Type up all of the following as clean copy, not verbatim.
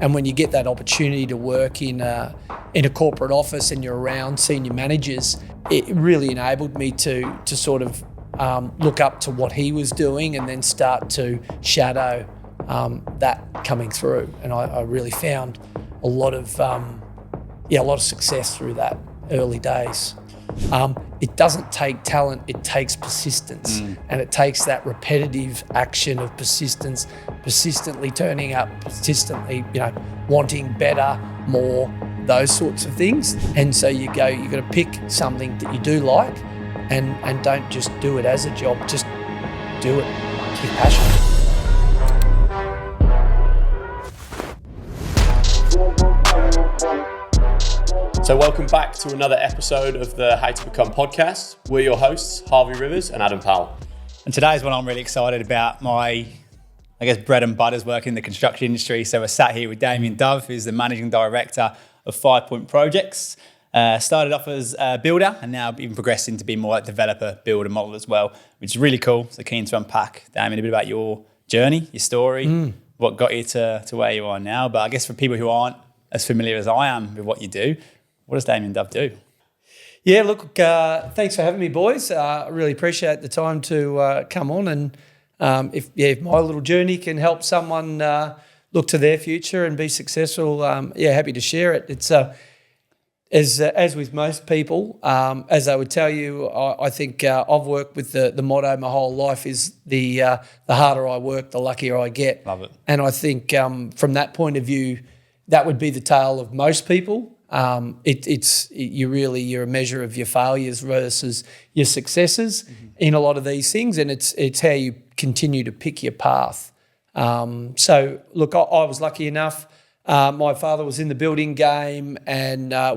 And when you get that opportunity to work in a corporate office and you're around senior managers, it really enabled me to sort of look up to what he was doing and then start to shadow that coming through. And I really found a lot of success through that early days. It doesn't take talent, it takes persistence. And it takes that repetitive action of persistence, persistently turning up, persistently, wanting better, more, those sorts of things. And so you've got to pick something that you do like and don't just do it as a job, just do it with passion. So welcome back to another episode of the How to Become podcast. We're your hosts, Harvey Rivers and Adam Powell. And today's one I'm really excited about. My bread and butter is working in the construction industry. So we're sat here with Damian, who's the managing director of 5Point projects. Started off as a builder and now even progressing to be more like developer, builder model as well, which is really cool. So keen to unpack, Damian, a bit about your journey, your story, what got you to where you are now. But I guess for people who aren't as familiar as I am with what you do, what does Damian do? Yeah, look, thanks for having me, boys. I really appreciate the time to come on. And if my little journey can help someone look to their future and be successful, happy to share it. It's as with most people, as I would tell you, I think I've worked with the motto my whole life is the harder I work, the luckier I get. Love it. And I think from that point of view, that would be the tale of most people. You're a measure of your failures versus your successes in a lot of these things, and it's how you continue to pick your path. So look, I was lucky enough. My father was in the building game, and I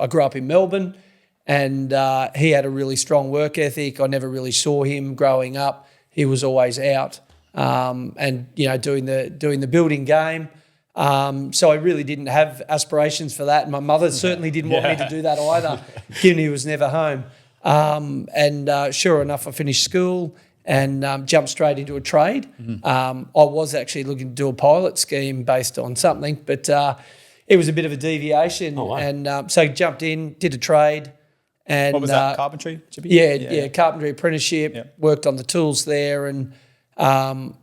grew up in Melbourne, and he had a really strong work ethic. I never really saw him growing up. He was always out, and doing the building game. So I really didn't have aspirations for that. And my mother certainly didn't want me to do that either, given he was never home. Sure enough, I finished school and jumped straight into a trade. I was actually looking to do a pilot scheme based on something, but it was a bit of a deviation. Oh, wow. And so jumped in, did a trade. And what was that, carpentry? Yeah, carpentry apprenticeship, worked on the tools there, and I'd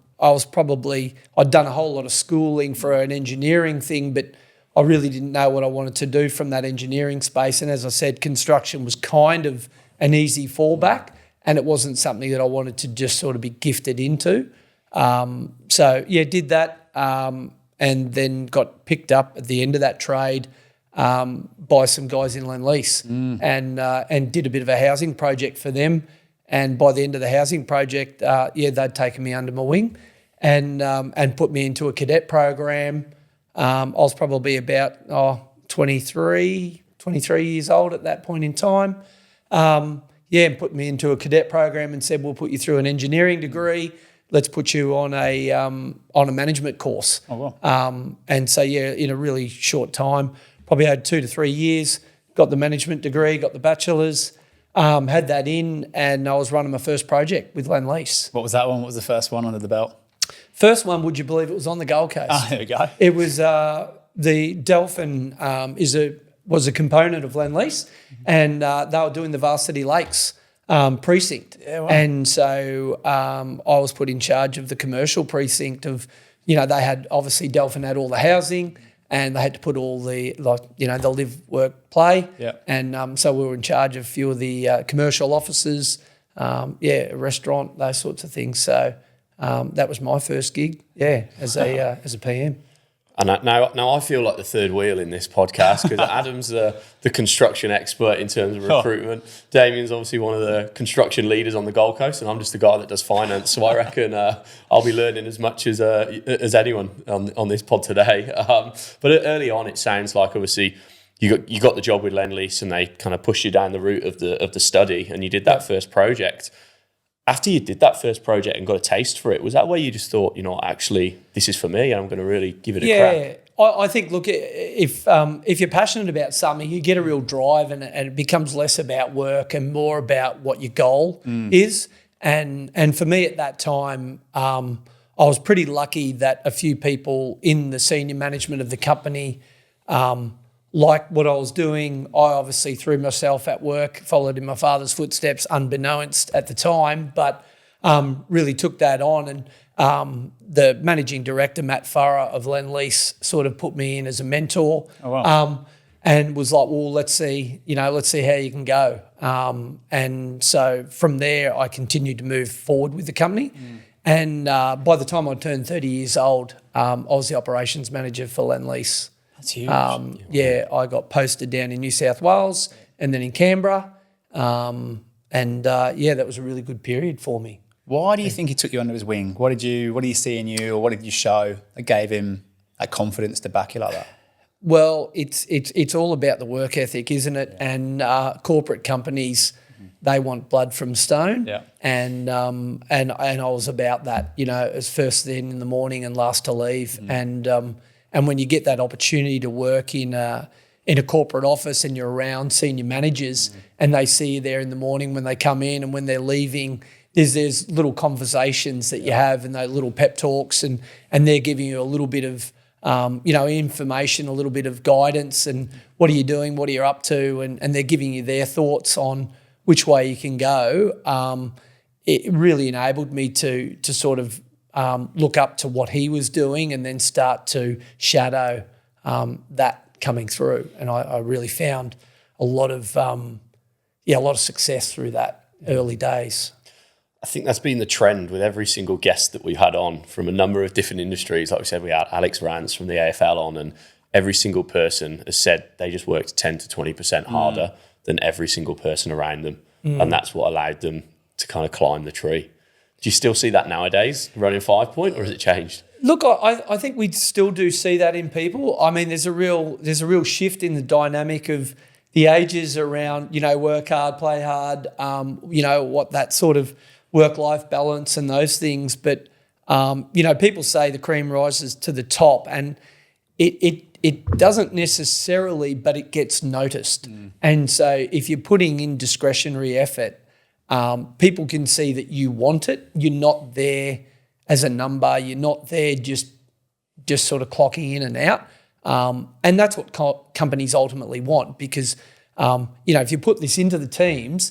done a whole lot of schooling for an engineering thing, but I really didn't know what I wanted to do from that engineering space. And as I said, construction was kind of an easy fallback, and it wasn't something that I wanted to just sort of be gifted into. Did that, and then got picked up at the end of that trade by some guys in Lend-Lease, and did a bit of a housing project for them. And by the end of the housing project, they'd taken me under my wing and put me into a cadet program. I was probably about 23 years old at that point in time. And put me into a cadet program and said, we'll put you through an engineering degree. Let's put you on a management course. Oh, wow. In a really short time, probably had 2 to 3 years, got the management degree, got the bachelor's. Had that in, and I was running my first project with Lend-Lease. What was that one? What was the first one under the belt? First one, would you believe it was on the Gold Coast? Oh, there we go. It was the Delphin was a component of Lend-Lease, and they were doing the Varsity Lakes precinct. Yeah, wow. And so I was put in charge of the commercial precinct of, they had, obviously Delphin had all the housing, and they had to put all the, the live, work, play. Yeah. And so we were in charge of a few of the commercial offices, a restaurant, those sorts of things. So that was my first gig, as a PM. And now I feel like the third wheel in this podcast because Adam's the construction expert in terms of recruitment. Damian's obviously one of the construction leaders on the Gold Coast, and I'm just the guy that does finance. So I reckon I'll be learning as much as anyone on this pod today. But early on, it sounds like obviously you got the job with Lend-Lease, and they kind of pushed you down the route of the study, and you did that first project. After you did that first project and got a taste for it, was that where you just thought, actually, this is for me, and I'm going to really give it a crack? Yeah, I think, look, if you're passionate about something, you get a real drive, and it becomes less about work and more about what your goal is. And for me at that time, I was pretty lucky that a few people in the senior management of the company liked what I was doing. I obviously threw myself at work, followed in my father's footsteps, unbeknownst at the time, but really took that on. And the managing director, Matt Farrer of Lendlease, sort of put me in as a mentor. Oh, wow. And was like, well, let's see how you can go. And so from there, I continued to move forward with the company. And by the time I turned 30 years old, I was the operations manager for Lendlease. That's huge. I got posted down in New South Wales and then in Canberra. That was a really good period for me. Why do you think he took you under his wing? What did you see in you, or what did you show that gave him that confidence to back you like that? Well, it's all about the work ethic, isn't it? Yeah. And corporate companies, they want blood from stone. Yeah. And I was about that, as first thing in the morning and last to leave. And when you get that opportunity to work in a corporate office and you're around senior managers and they see you there in the morning when they come in and when they're leaving, there's little conversations that you have and those little pep talks and they're giving you a little bit of information, a little bit of guidance and what are you doing, what are you up to, and they're giving you their thoughts on which way you can go. It really enabled me to sort of look up to what he was doing and then start to shadow that coming through. And I really found a lot of success through that early days. I think that's been the trend with every single guest that we've had on from a number of different industries. Like we said, we had Alex Rance from the AFL on, and every single person has said they just worked 10 to 20% harder than every single person around them. And that's what allowed them to kind of climb the tree. Do you still see that nowadays, running 5Point, or has it changed? Look, I think we still do see that in people. I mean, there's a real shift in the dynamic of the ages around, work hard, play hard, what that sort of work-life balance and those things. But, people say the cream rises to the top and it doesn't necessarily, but it gets noticed. And so if you're putting in discretionary effort, people can see that you want it. You're not there as a number. You're not there just sort of clocking in and out. And that's what companies ultimately want because, if you put this into the teams,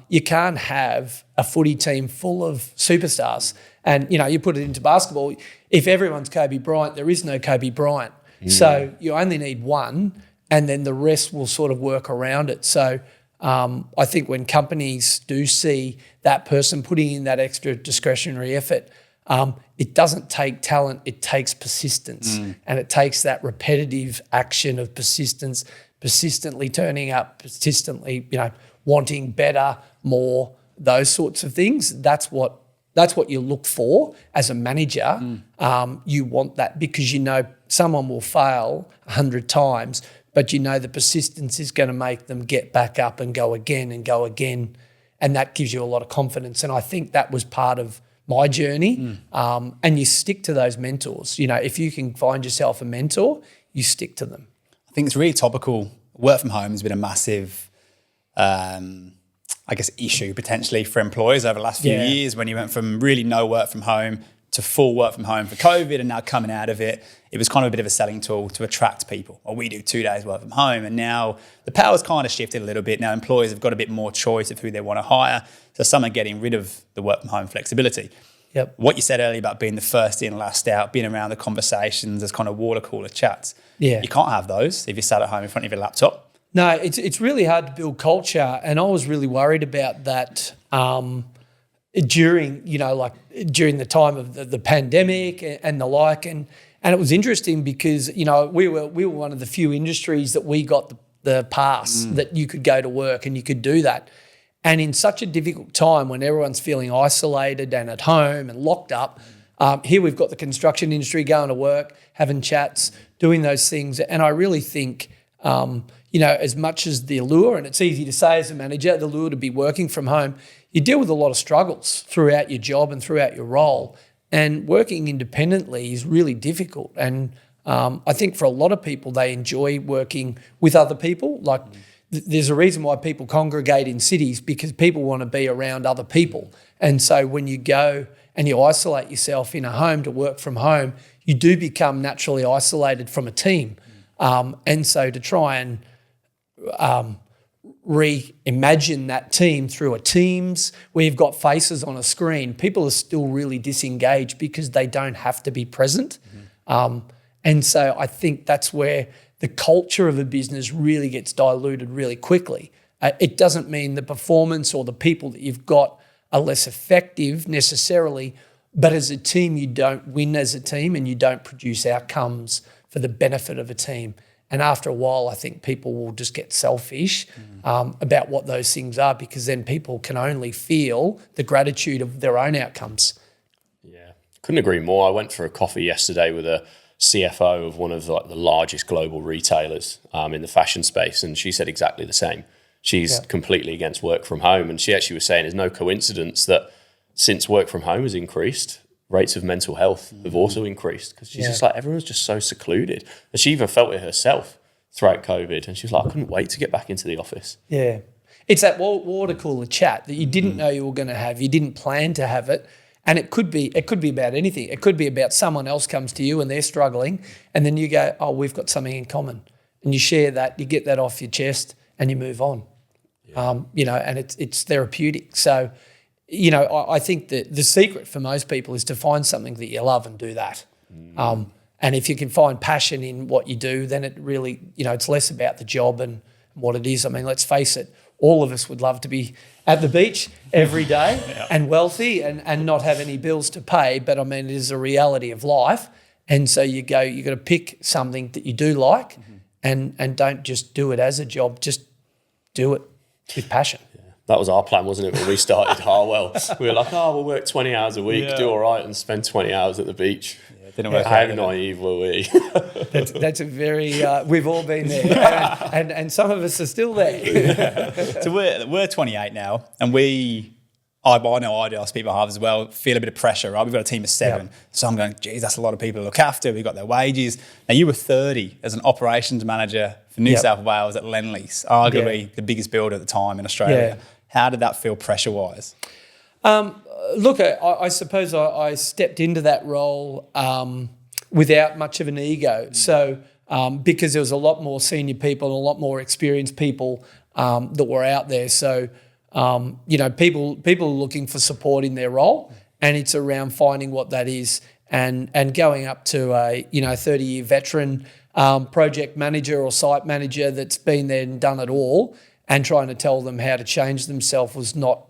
you can't have a footy team full of superstars. And, you put it into basketball, if everyone's Kobe Bryant, there is no Kobe Bryant. So you only need one and then the rest will sort of work around it. So I think when companies do see that person putting in that extra discretionary effort, it doesn't take talent, it takes persistence. And it takes that repetitive action of persistence, persistently turning up, persistently, wanting better, more, those sorts of things. That's what you look for as a manager. You want that because someone will fail 100 times, but the persistence is going to make them get back up and go again. And that gives you a lot of confidence. And I think that was part of my journey. And you stick to those mentors. If you can find yourself a mentor, you stick to them. I think it's really topical. Work from home has been a massive issue potentially for employers over the last few years when you went from really no work from home to full work from home for COVID and now coming out of it. It was kind of a bit of a selling tool to attract people. Well, we do 2 days work from home and now the power's kind of shifted a little bit. Now employers have got a bit more choice of who they want to hire. So some are getting rid of the work from home flexibility. Yep. What you said earlier about being the first in, last out, being around the conversations as kind of water cooler chats. Yeah. You can't have those if you're sat at home in front of your laptop. No, it's really hard to build culture, and I was really worried about that during the time of the pandemic and the like, and it was interesting because we were one of the few industries that we got the pass that you could go to work and you could do that, and in such a difficult time when everyone's feeling isolated and at home and locked up, here we've got the construction industry going to work, having chats, doing those things, and I really think. As much as the allure, and it's easy to say as a manager, the allure to be working from home, you deal with a lot of struggles throughout your job and throughout your role. And working independently is really difficult. And I think for a lot of people, they enjoy working with other people. Like there's a reason why people congregate in cities, because people want to be around other people. And so when you go and you isolate yourself in a home to work from home, you do become naturally isolated from a team. And so to try and reimagine that team through a Teams where you've got faces on a screen, people are still really disengaged because they don't have to be present. And so I think that's where the culture of a business really gets diluted really quickly. It doesn't mean the performance or the people that you've got are less effective necessarily, but as a team, you don't win as a team and you don't produce outcomes for the benefit of a team. And after a while, I think people will just get selfish about what those things are, because then people can only feel the gratitude of their own outcomes. Yeah, couldn't agree more. I went for a coffee yesterday with a CFO of one of the largest global retailers in the fashion space, and she said exactly the same. She's completely against work from home, and she actually was saying there's no coincidence that since work from home has increased, rates of mental health have also increased, because she's just like, everyone's just so secluded. And she even felt it herself throughout COVID, and she was like, I couldn't wait to get back into the office. Yeah. It's that water cooler chat that you didn't know you were going to have. You didn't plan to have it. And it could be about anything. It could be about someone else comes to you and they're struggling, and then you go, oh, we've got something in common. And you share that, you get that off your chest, and you move on. Yeah. And it's therapeutic. So, I think that the secret for most people is to find something that you love and do that. And if you can find passion in what you do, then it really, it's less about the job and what it is. I mean, let's face it, all of us would love to be at the beach every day and wealthy and not have any bills to pay. But I mean, it is a reality of life. And so you got to pick something that you do like and don't just do it as a job, just do it with passion. Yeah. That was our plan, wasn't it, when we started Harwell? We were like, we'll work 20 hours a week, do all right, and spend 20 hours at the beach. Yeah, didn't work out. How naive were we? That's a very, we've all been there. and some of us are still there. So we're 28 now, and I know I speak on behalf as well, feel a bit of pressure, right? We've got a team of 7. So I'm going, geez, that's a lot of people to look after. We've got their wages. Now, you were 30 as an operations manager for New South Wales at Lendlease, arguably the biggest builder at the time in Australia. How did that feel pressure-wise? Look, I suppose I stepped into that role without much of an ego. So because there was a lot more senior people and a lot more experienced people that were out there. So, people are looking for support in their role, and it's around finding what that is and going up to a 30-year veteran project manager or site manager that's been there and done it all, and trying to tell them how to change themselves was not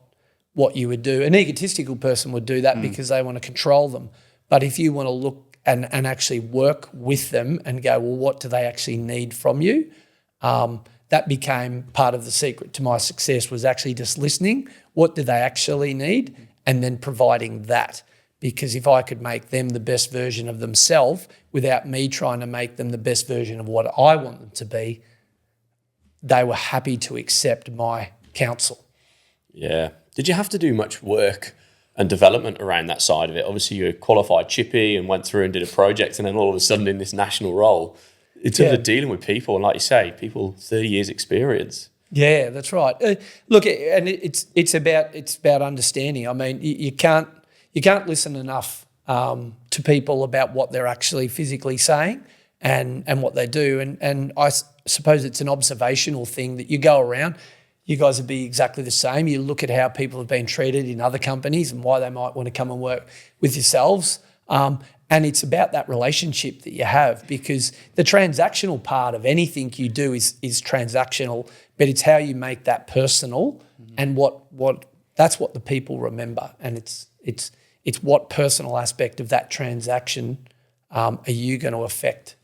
what you would do. An egotistical person would do that because they want to control them. But if you want to look and actually work with them and go, well, what do they actually need from you? That became part of the secret to my success, was actually just listening. What do they actually need? And then providing that. Because if I could make them the best version of themselves without me trying to make them the best version of what I want them to be, they were happy to accept my counsel. Yeah. Did you have to do much work and development around that side of it? Obviously, you qualified chippy and went through and did a project, and then all of a sudden in this national role, in terms of dealing with people, and like you say, people 30 years experience. Yeah, that's right. Look, and it's about understanding. I mean, you can't listen enough to people about what they're actually physically saying and what they do. And I suppose it's an observational thing that you go around. You guys would be exactly the same. You look at how people have been treated in other companies and why they might want to come and work with yourselves. And it's about that relationship that you have, because the transactional part of anything you do is transactional, but it's how you make that personal and what that's what the people remember. And it's what personal aspect of that transaction are you going to affect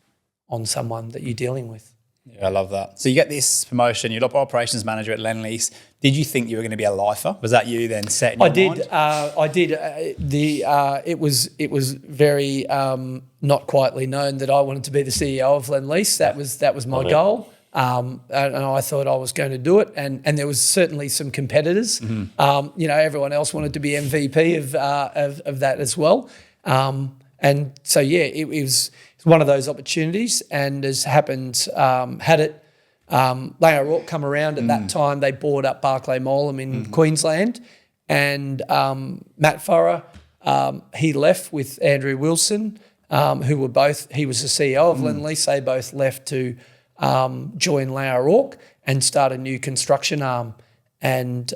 on someone that you're dealing with. Yeah, I love that. So you get this promotion, you're operations manager at Lendlease. Did you think you were going to be a lifer? Was that you then set in your mind? I did. It was very not quietly known that I wanted to be the CEO of Lendlease. That was my goal, and I thought I was going to do it. And there was certainly some competitors. Everyone else wanted to be MVP of that as well. And so it was one of those opportunities, and as happened, had it Lang O'Rourke come around at that time. They bought up Barclay Molam in Queensland, and Matt Farrer, he left with Andrew Wilson, who were both, he was the CEO of Lendlease. They both left to join Lang O'Rourke and start a new construction arm. And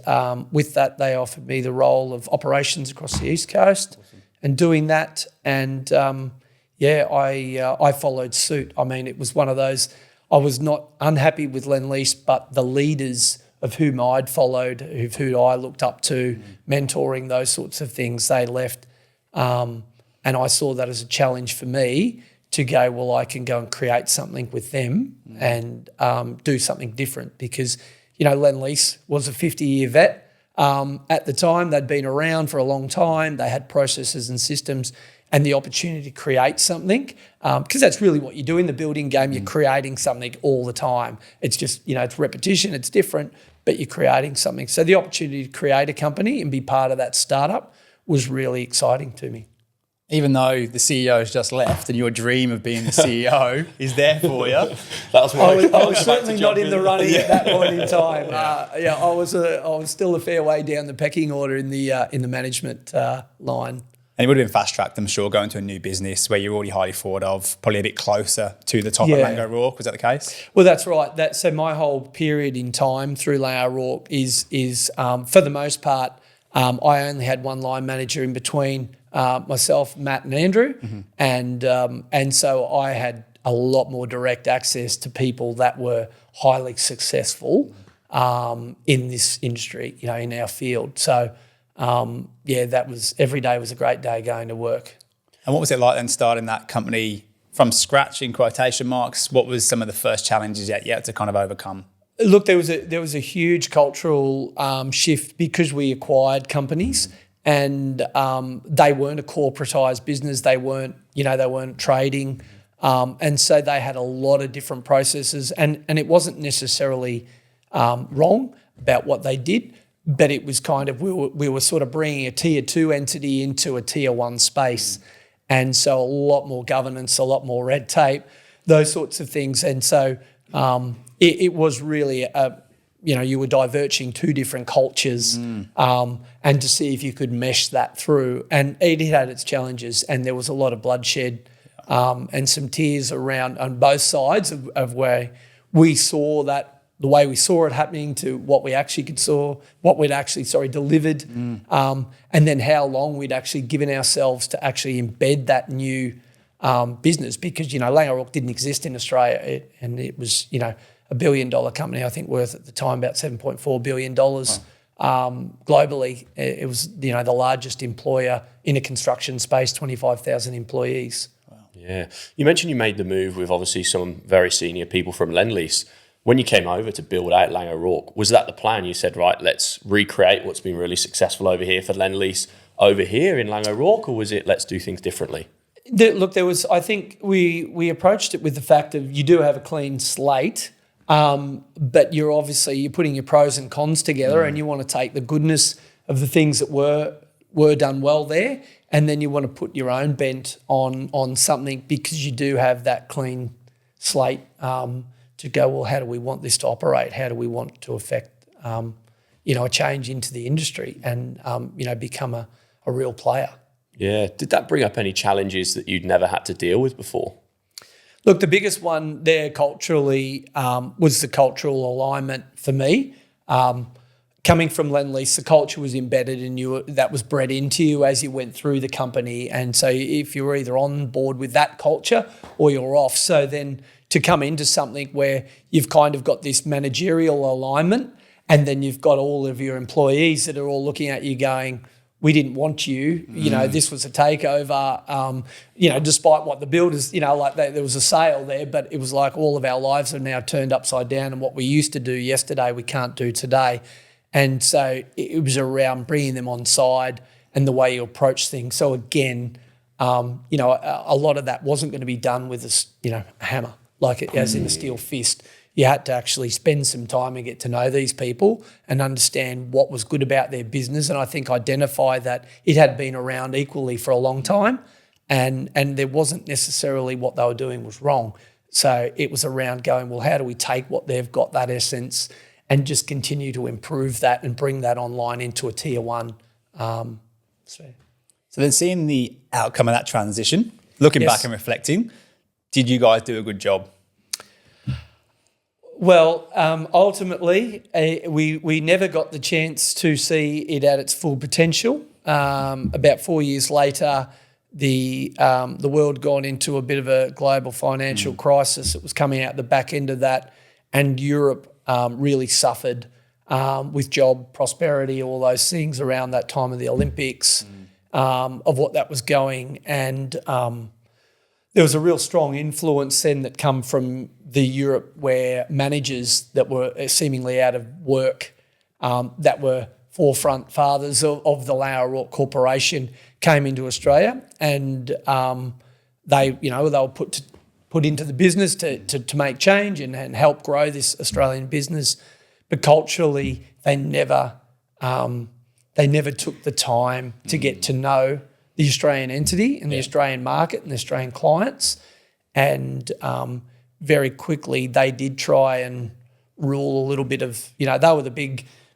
with that, they offered me the role of operations across the East Coast and doing that. And I followed suit. I mean, it was one of those, I was not unhappy with Lendlease, but the leaders of whom I'd followed, who I looked up to, mentoring, those sorts of things, they left. And I saw that as a challenge for me to go, well, I can go and create something with them and do something different, because, Lendlease was a 50-year vet. At the time, they'd been around for a long time. They had processes and systems, and the opportunity to create something, because that's really what you do in the building game. You're creating something all the time. It's just, it's repetition, it's different, but you're creating something. So the opportunity to create a company and be part of that startup was really exciting to me. Even though the CEO has just left and your dream of being the CEO is there for you. That was I was certainly not in the running at that point in time. I was still a fair way down the pecking order in the management line. And it would have been fast-tracked, I'm sure, going to a new business where you're already highly thought of, probably a bit closer to the top of Lang O'Rourke. Was that the case? Well, that's right. So my whole period in time through Lang O'Rourke is for the most part, I only had one line manager in between myself, Matt and Andrew, and so I had a lot more direct access to people that were highly successful in this industry, in our field. So that was, every day was a great day going to work. And what was it like then starting that company from scratch, in quotation marks? What was some of the first challenges that you had to kind of overcome? Look, there was a huge cultural shift because we acquired companies, and they weren't a corporatised business. They weren't trading, and so they had a lot of different processes, and it wasn't necessarily wrong about what they did, but it was kind of we were sort of bringing a tier 2 entity into a tier 1 space, and so a lot more governance, a lot more red tape, those sorts of things, and so. It was really, you were diverging two different cultures and to see if you could mesh that through. And it had its challenges, and there was a lot of bloodshed and some tears around on both sides of where we saw that, the way we saw it happening to what we actually delivered, and then how long we'd actually given ourselves to actually embed that new business, because, Lang O'Rourke didn't exist in Australia, and it was, $1 billion company, I think, worth at the time about $7.4 billion. Globally, it was, the largest employer in a construction space, 25,000 employees. Wow. Yeah. You mentioned you made the move with obviously some very senior people from Lendlease. When you came over to build out Lang O'Rourke, was that the plan? You said, right, let's recreate what's been really successful over here for Lendlease over here in Lang O'Rourke, or was it let's do things differently? Look, I think we approached it with the fact of you do have a clean slate, but you're putting your pros and cons together, and you want to take the goodness of the things that were done well there, and then you want to put your own bent on something, because you do have that clean slate to go, well, how do we want this to operate? How do we want to affect a change into the industry and become a real player? Yeah. Did that bring up any challenges that you'd never had to deal with before? Look, the biggest one there culturally was the cultural alignment for me. Coming from Lendlease, the culture was embedded in you, that was bred into you as you went through the company. And so if you were either on board with that culture or you're off. So then to come into something where you've kind of got this managerial alignment, and then you've got all of your employees that are all looking at you going, we didn't want you, this was a takeover, despite what the builders, there was a sale there, but it was like all of our lives are now turned upside down, and what we used to do yesterday, we can't do today. And so it was around bringing them on side and the way you approach things. So again, a lot of that wasn't going to be done with a hammer, as in a steel fist. You had to actually spend some time and get to know these people and understand what was good about their business, and I think identify that it had been around equally for a long time, and there wasn't necessarily what they were doing was wrong. So it was around going, well, how do we take what they've got, that essence, and just continue to improve that and bring that online into a tier one. So then seeing the outcome of that transition, looking Yes. back and reflecting, did you guys do a good job? Well, ultimately, we never got the chance to see it at its full potential. About 4 years later, the world gone into a bit of a global financial crisis. It was coming out the back end of that, and Europe really suffered with job prosperity, all those things around that time of the Olympics, of what that was going. And there was a real strong influence then that come from the Europe where managers that were seemingly out of work, that were forefront fathers of the Lower Rock Corporation, came into Australia, and they were put into the business to make change and help grow this Australian business. But culturally, they never took the time to get to know the Australian entity and the Australian market and the Australian clients. And very quickly, they did try and rule a little bit of, they were the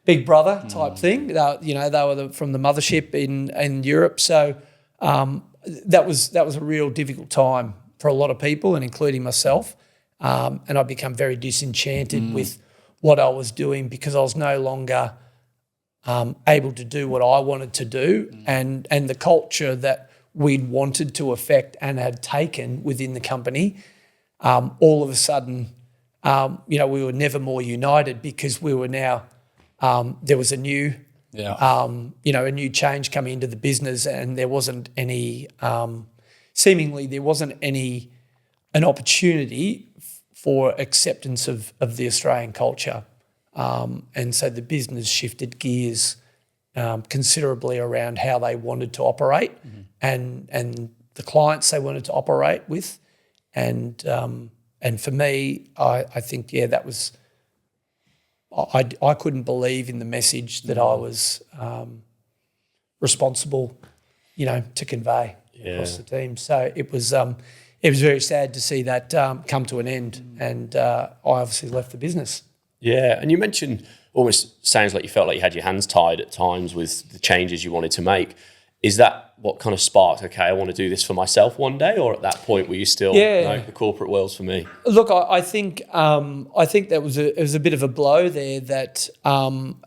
big brother type thing. They were from the mothership in Europe. So that was a real difficult time for a lot of people, and including myself. And I become very disenchanted with what I was doing, because I was no longer able to do what I wanted to do, and the culture that we'd wanted to affect and had taken within the company. All of a sudden, we were never more united, because we were now there was a new a new change coming into the business, and there wasn't any seemingly there wasn't an opportunity for acceptance of the Australian culture. And so the business shifted gears considerably around how they wanted to operate and the clients they wanted to operate with. And for me, I think, that was I couldn't believe in the message that I was responsible, to convey across the team. So it was very sad to see that come to an end, and I obviously left the business. Yeah, and you mentioned, almost sounds like you felt like you had your hands tied at times with the changes you wanted to make. Is that what kind of sparked, okay, I want to do this for myself one day? Or at that point were you still, no, the corporate world's for me? Look, I think that it was a bit of a blow there, that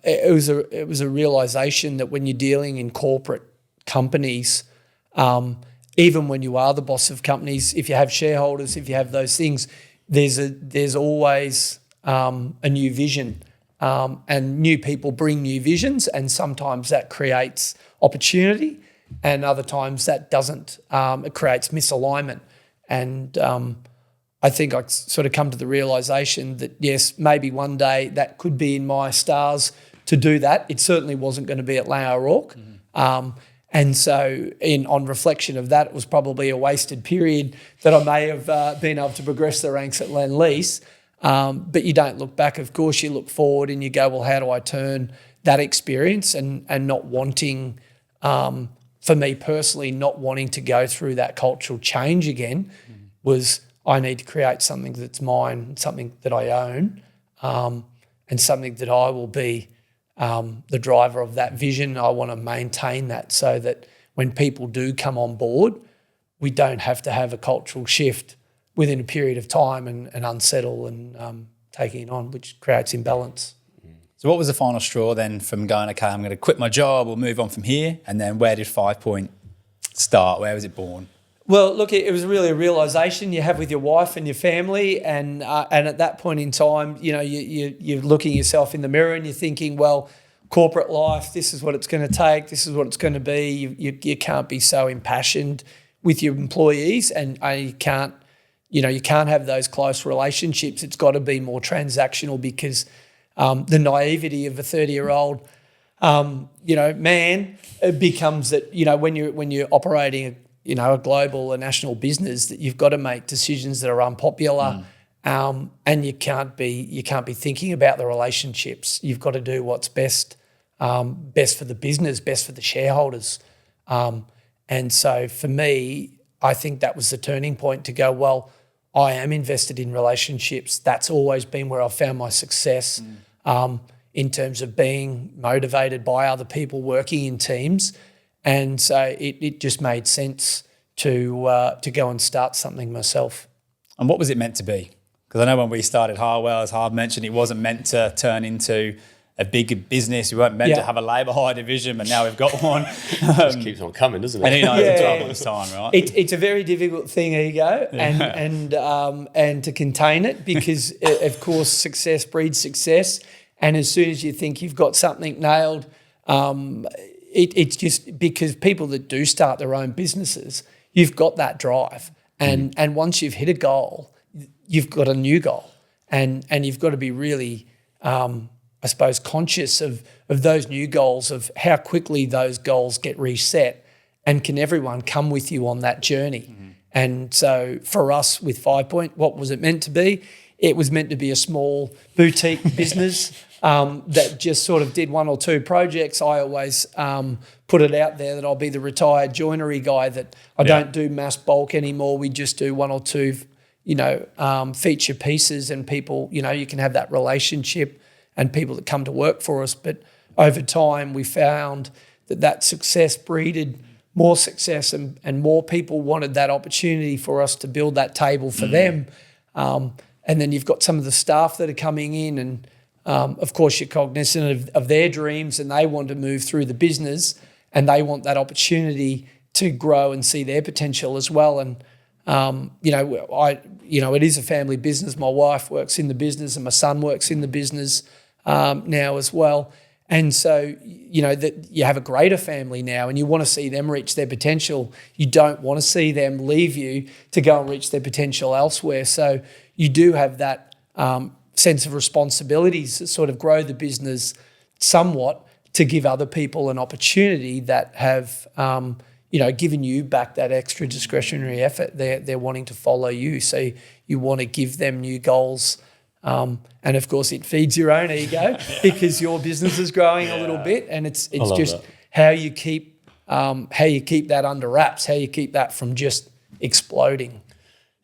it was a realisation that when you're dealing in corporate companies, even when you are the boss of companies, if you have shareholders, if you have those things, there's always a new vision, and new people bring new visions, and sometimes that creates opportunity, and other times that doesn't. It creates misalignment, and I think I sort of come to the realisation that yes, maybe one day that could be in my stars to do that. It certainly wasn't going to be at Lower Rock. And so on reflection of that, it was probably a wasted period that I may have been able to progress the ranks at Lendlease. But you don't look back, of course, you look forward and you go, well, how do I turn that experience and not wanting, for me personally, not wanting to go through that cultural change again, was I need to create something that's mine, something that I own, and something that I will be the driver of that vision. I want to maintain that so that when people do come on board, we don't have to have a cultural shift within a period of time and unsettle and taking it on, which creates imbalance. So what was the final straw then from going, okay, I'm going to quit my job or move on from here? And then where did 5Point start? Where was it born? Well, look, it was really a realisation you have with your wife and your family, and at that point in time, you're looking yourself in the mirror and you're thinking, well, corporate life, this is what it's going to take, this is what it's going to be. You can't be so impassioned with your employees, and you can't have those close relationships. It's got to be more transactional, because the naivety of a 30-year-old, man, it becomes that, when you're operating a global, a national business, that you've got to make decisions that are unpopular, and you can't be thinking about the relationships. You've got to do what's best for the business, best for the shareholders. And so for me, I think that was the turning point to go, well, I am invested in relationships. That's always been where I've found my success in terms of being motivated by other people, working in teams. And so it just made sense to go and start something myself. And what was it meant to be? Because I know when we started Harwell, as Harv mentioned, it wasn't meant to turn into a big business. We weren't meant to have a labour hire division, but now we've got one. Just keeps on coming, doesn't it? And who knows in 12 months' time, right? It's a very difficult thing, Ego, and to contain it because, of course, success breeds success. And as soon as you think you've got something nailed, it's just because people that do start their own businesses, you've got that drive. And once you've hit a goal, you've got a new goal. And you've got to be really, I suppose, conscious of those new goals, of how quickly those goals get reset, and can everyone come with you on that journey. And so for us with 5Point, what was it meant to be? It was meant to be a small boutique business that just sort of did one or two projects. I always put it out there that I'll be the retired joinery guy, that I don't do mass bulk anymore. We just do one or two, feature pieces, and people, you can have that relationship and people that come to work for us. But over time, we found that success breeded more success, and more people wanted that opportunity for us to build that table for them. And then you've got some of the staff that are coming in, and of course you're cognizant of their dreams, and they want to move through the business, and they want that opportunity to grow and see their potential as well. And it is a family business. My wife works in the business, and my son works in the business now as well. And so, that you have a greater family now, and you want to see them reach their potential. You don't want to see them leave you to go and reach their potential elsewhere. So you do have that sense of responsibilities to sort of grow the business somewhat, to give other people an opportunity that have, given you back that extra discretionary effort. They're wanting to follow you. So you want to give them new goals. And of course, it feeds your own ego because your business is growing a little bit, and it's just how you keep that under wraps, how you keep that from just exploding.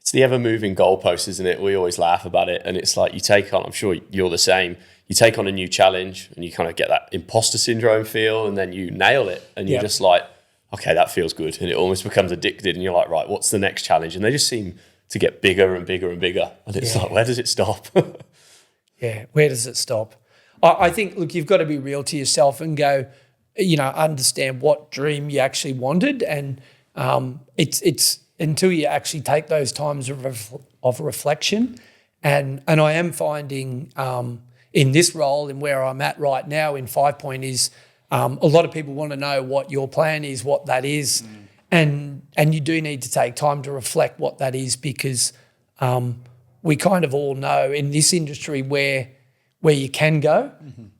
It's the ever-moving goalpost, isn't it? We always laugh about it, and it's like you take on, I'm sure you're the same, you take on a new challenge and you kind of get that imposter syndrome feel, and then you nail it, and you're just like, okay, that feels good, and it almost becomes addicted, and you're like, right, what's the next challenge? And they just seem to get bigger and bigger and bigger, and it's like, where does it stop? Where does it stop? I think, look, you've got to be real to yourself and go, understand what dream you actually wanted, and it's until you actually take those times of reflection. And I am finding in this role and where I'm at right now in 5Point is a lot of people want to know what your plan is, what that is. And you do need to take time to reflect what that is, because we kind of all know in this industry where you can go,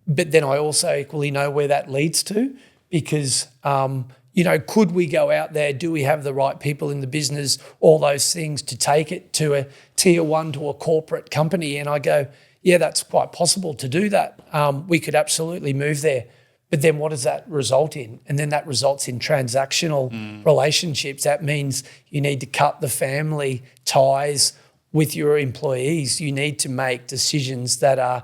but then I also equally know where that leads to, because could we go out there? Do we have the right people in the business? All those things to take it to a tier one, to a corporate company. And I go, yeah, that's quite possible to do that. We could absolutely move there. But then what does that result in? And then that results in transactional relationships. That means you need to cut the family ties with your employees. You need to make decisions that are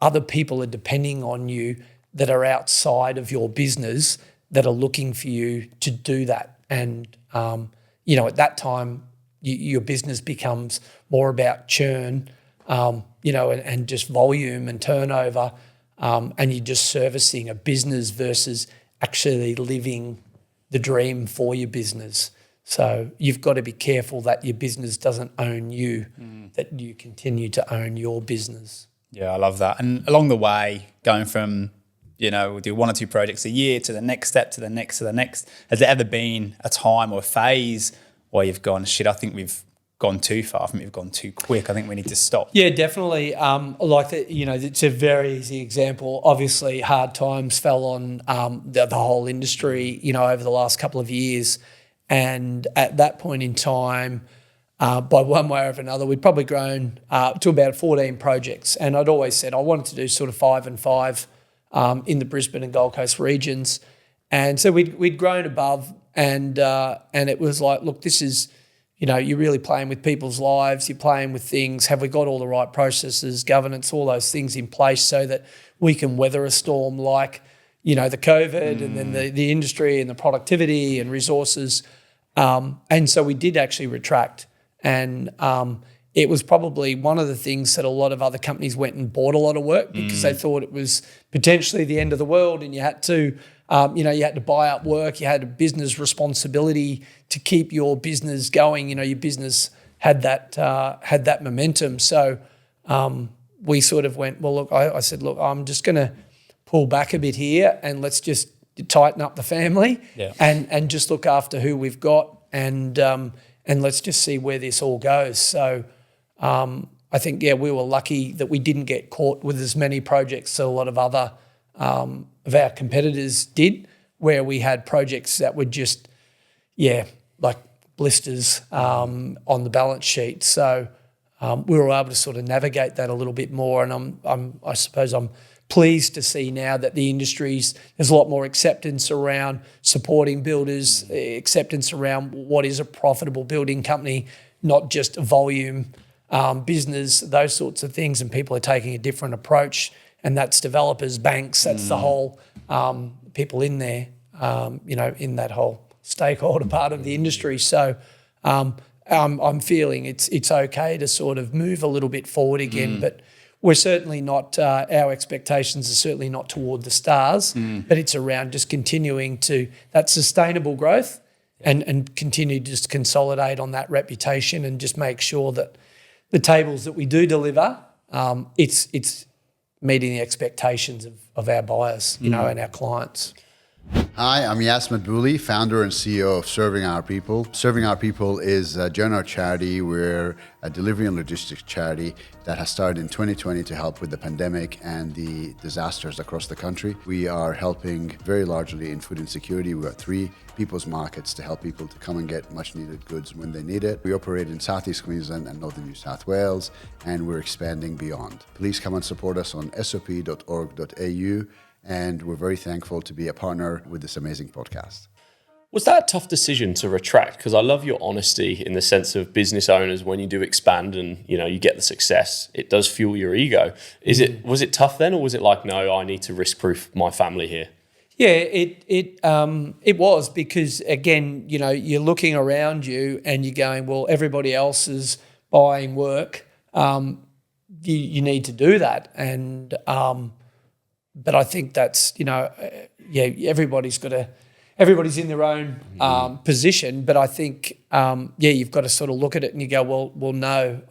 other people are depending on you, that are outside of your business, that are looking for you to do that. And, at that time, your business becomes more about churn, and just volume and turnover. And you're just servicing a business versus actually living the dream for your business. So you've got to be careful that your business doesn't own you, that you continue to own your business. Yeah, I love that. And along the way, going from, we'll do one or two projects a year to the next step, to the next, has there ever been a time or a phase where you've gone, shit, I think we've gone too far, I think we've gone too quick, I think we need to stop? Yeah, definitely. It's a very easy example. Obviously, hard times fell on the whole industry, over the last couple of years. And at that point in time, by one way or another, we'd probably grown to about 14 projects. And I'd always said I wanted to do sort of 5 and 5 in the Brisbane and Gold Coast regions. And so we'd grown above, and it was like, look, this is you're really playing with people's lives, you're playing with things. Have we got all the right processes, governance, all those things in place so that we can weather a storm like, the COVID and then the industry and the productivity and resources. And so we did actually retract. And it was probably one of the things that a lot of other companies went and bought a lot of work because they thought it was potentially the end of the world, and you had to, you had to buy up work. You had a business responsibility to keep your business going. Your business had that momentum. So we sort of went, well, look, I said, look, I'm just going to pull back a bit here and let's just tighten up the family and just look after who we've got and let's just see where this all goes. So I think, we were lucky that we didn't get caught with as many projects as a lot of other of our competitors did, where we had projects that were just, like blisters on the balance sheet. So we were able to sort of navigate that a little bit more. And I suppose I'm pleased to see now that the there's a lot more acceptance around supporting builders, acceptance around what is a profitable building company, not just a volume business, those sorts of things. And people are taking a different approach, and that's developers, banks, that's the whole people in there, in that whole stakeholder part of the industry. So I'm feeling it's okay to sort of move a little bit forward again, but we're certainly not, our expectations are certainly not toward the stars, but it's around just continuing to that sustainable growth and continue to just consolidate on that reputation and just make sure that the tables that we do deliver, it's meeting the expectations of our buyers, and our clients. Hi, I'm Yas Madbouli, founder and CEO of Serving Our People. Serving Our People is a general charity. We're a delivery and logistics charity that has started in 2020 to help with the pandemic and the disasters across the country. We are helping very largely in food insecurity. We've got 3 people's markets to help people to come and get much needed goods when they need it. We operate in Southeast Queensland and Northern New South Wales, and we're expanding beyond. Please come and support us on sop.org.au. And we're very thankful to be a partner with this amazing podcast. Was that a tough decision to retract? Because I love your honesty in the sense of business owners, when you do expand and you get the success, it does fuel your ego. Was it tough then, or was it like, no, I need to risk-proof my family here? Yeah, it was, because again, you're looking around you and you're going, well, everybody else is buying work. You need to do that, and but I think that's, everybody's in their own position. But I think, you've got to sort of look at it and you go, well, no,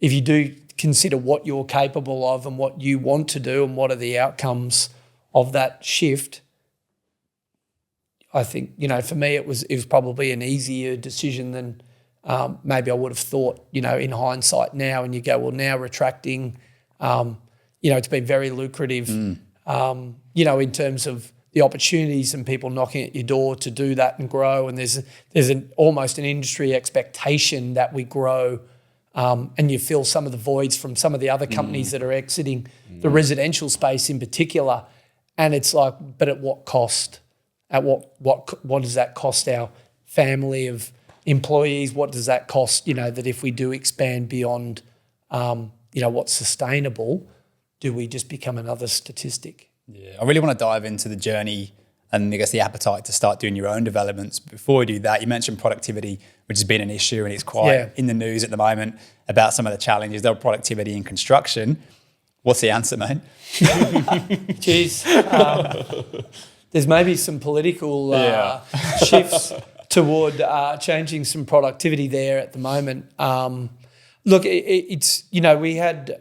if you do consider what you're capable of and what you want to do and what are the outcomes of that shift, I think, for me, it was probably an easier decision than maybe I would have thought, in hindsight now. And you go, well, now retracting, it's been very lucrative, in terms of the opportunities and people knocking at your door to do that and grow. And there's almost an industry expectation that we grow, and you fill some of the voids from some of the other companies that are exiting the residential space in particular. And it's like, but at what cost? At what does that cost our family of employees? What does that cost, that if we do expand beyond, what's sustainable, do we just become another statistic? Yeah, I really want to dive into the journey and I guess the appetite to start doing your own developments. Before we do that, you mentioned productivity, which has been an issue and it's quite in the news at the moment about some of the challenges of productivity in construction. What's the answer, mate? Geez, there's maybe some political shifts toward changing some productivity there at the moment. Look, it's we had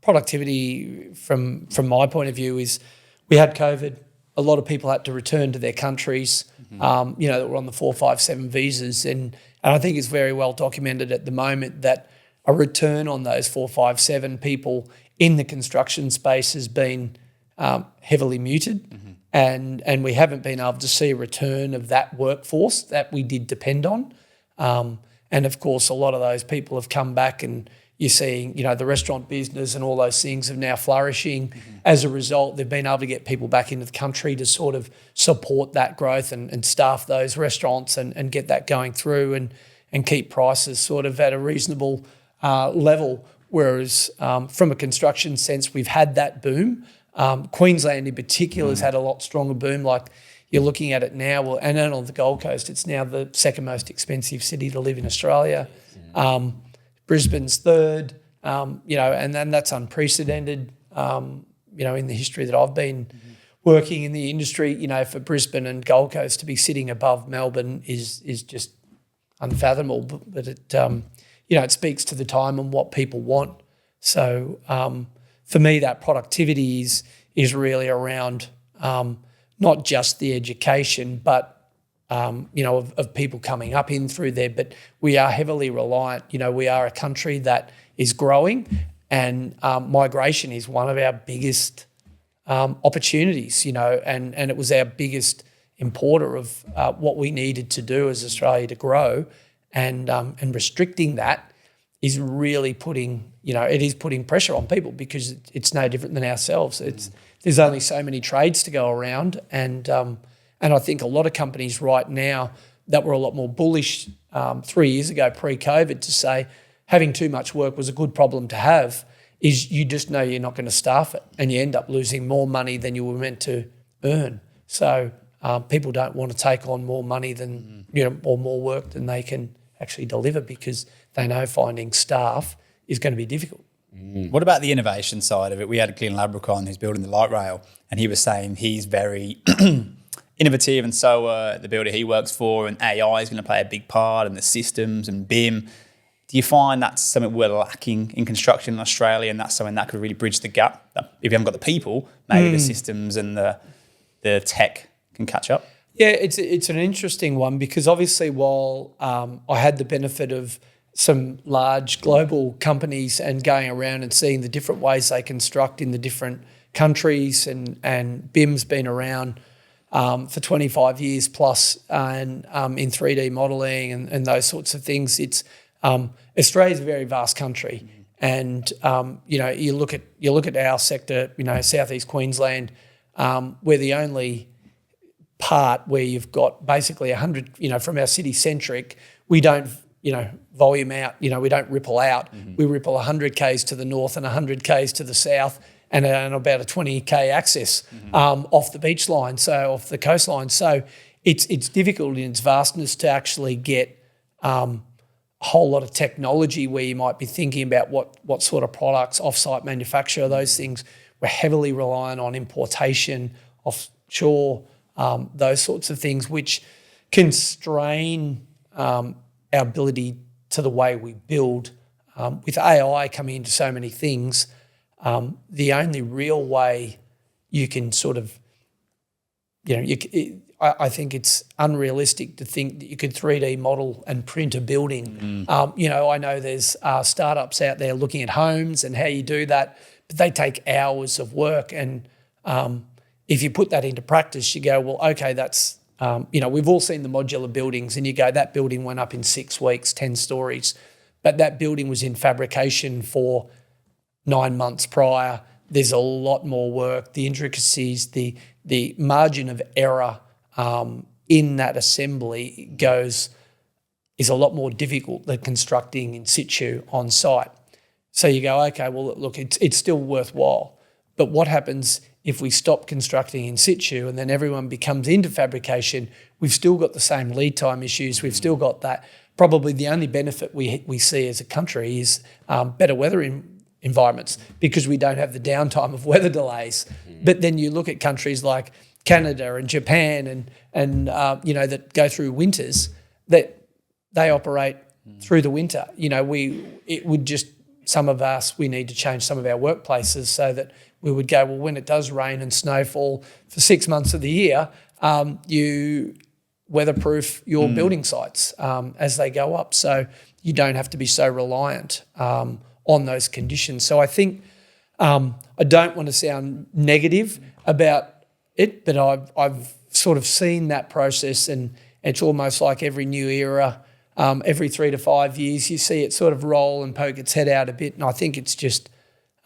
productivity from my point of view is we had COVID. A lot of people had to return to their countries, that were on the 457 visas, and I think it's very well documented at the moment that a return on those 457 people in the construction space has been heavily muted, and we haven't been able to see a return of that workforce that we did depend on. And of course, a lot of those people have come back and you're seeing, the restaurant business and all those things are now flourishing. As a result, they've been able to get people back into the country to sort of support that growth and staff those restaurants and get that going through and keep prices sort of at a reasonable level. Whereas from a construction sense, we've had that boom. Queensland in particular has had a lot stronger boom. Like you're looking at it now, and then on the Gold Coast, it's now the second most expensive city to live in Australia. Brisbane's third, and then that's unprecedented, in the history that I've been working in the industry. For Brisbane and Gold Coast to be sitting above Melbourne is just unfathomable. But it, it speaks to the time and what people want. So for me, that productivity is really around not just the education, but of people coming up in through there, but we are heavily reliant. We are a country that is growing, and migration is one of our biggest opportunities. And it was our biggest importer of what we needed to do as Australia to grow, and restricting that is really putting pressure on people because it's no different than ourselves. There's only so many trades to go around, and I think a lot of companies right now that were a lot more bullish 3 years ago, pre-COVID, to say having too much work was a good problem to have, is you just know you're not going to staff it and you end up losing more money than you were meant to earn. So people don't want to take on more money than, or more work than they can actually deliver because they know finding staff is going to be difficult. What about the innovation side of it? We had Glenn Labricon who's building the light rail, and he was saying he's very innovative, and so the builder he works for, and AI is going to play a big part, and the systems and BIM. Do you find that's something we're lacking in construction in Australia, and that's something that could really bridge the gap? If you haven't got the people, maybe the systems and the tech can catch up? Yeah, it's an interesting one because obviously while I had the benefit of some large global companies and going around and seeing the different ways they construct in the different countries, and BIM's been around for 25 years plus, and in 3D modelling and those sorts of things. It's Australia's a very vast country, and you look at our sector, Southeast Queensland, we're the only part where you've got basically 100, from our city centric, we don't volume out, we don't ripple out. We ripple 100 k's to the north and 100 k's to the south, and about a 20k access off the beach line, so off the coastline. So it's difficult in its vastness to actually get a whole lot of technology where you might be thinking about what sort of products, off-site manufacture, those things. We're heavily reliant on importation, offshore, those sorts of things, which constrain our ability to the way we build. With AI coming into so many things, the only real way you can sort of, I think it's unrealistic to think that you could 3D model and print a building. I know there's startups out there looking at homes and how you do that, but they take hours of work. And if you put that into practice, you go, well, okay, that's, we've all seen the modular buildings, and you go, that building went up in 6 weeks, 10 stories, but that building was in fabrication for 9 months prior. There's a lot more work, the intricacies, the margin of error in that assembly is a lot more difficult than constructing in situ on site. So you go, okay, well, look, it's still worthwhile. But what happens if we stop constructing in situ and then everyone becomes into fabrication? We've still got the same lead time issues. We've still got that. Probably the only benefit we see as a country is better weather environments, because we don't have the downtime of weather delays. But then you look at countries like Canada and Japan and that go through winters, that they operate through the winter. Some of us, we need to change some of our workplaces so that we would go, well, when it does rain and snowfall for 6 months of the year, you weatherproof your building sites as they go up, so you don't have to be so reliant on those conditions. So I think I don't want to sound negative about it, but I've sort of seen that process, and it's almost like every new era every 3 to 5 years, you see it sort of roll and poke its head out a bit. And I think it's just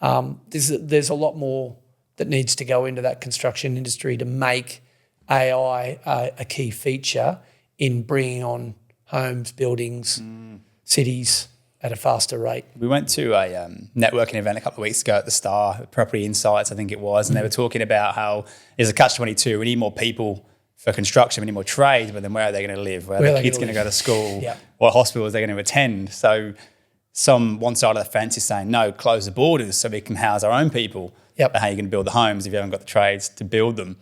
there's a lot more that needs to go into that construction industry to make AI a key feature in bringing on homes, buildings, cities at a faster rate. We went to a networking event a couple of weeks ago at the Star, Property Insights, I think it was, and they were talking about how there's a catch-22. We need more people for construction, we need more trades, but then where are they going to live? Where are the kids going to go to school? Yeah. What hospitals are they going to attend? So one side of the fence is saying, no, close the borders so we can house our own people. Yep. But how are you going to build the homes if you haven't got the trades to build them?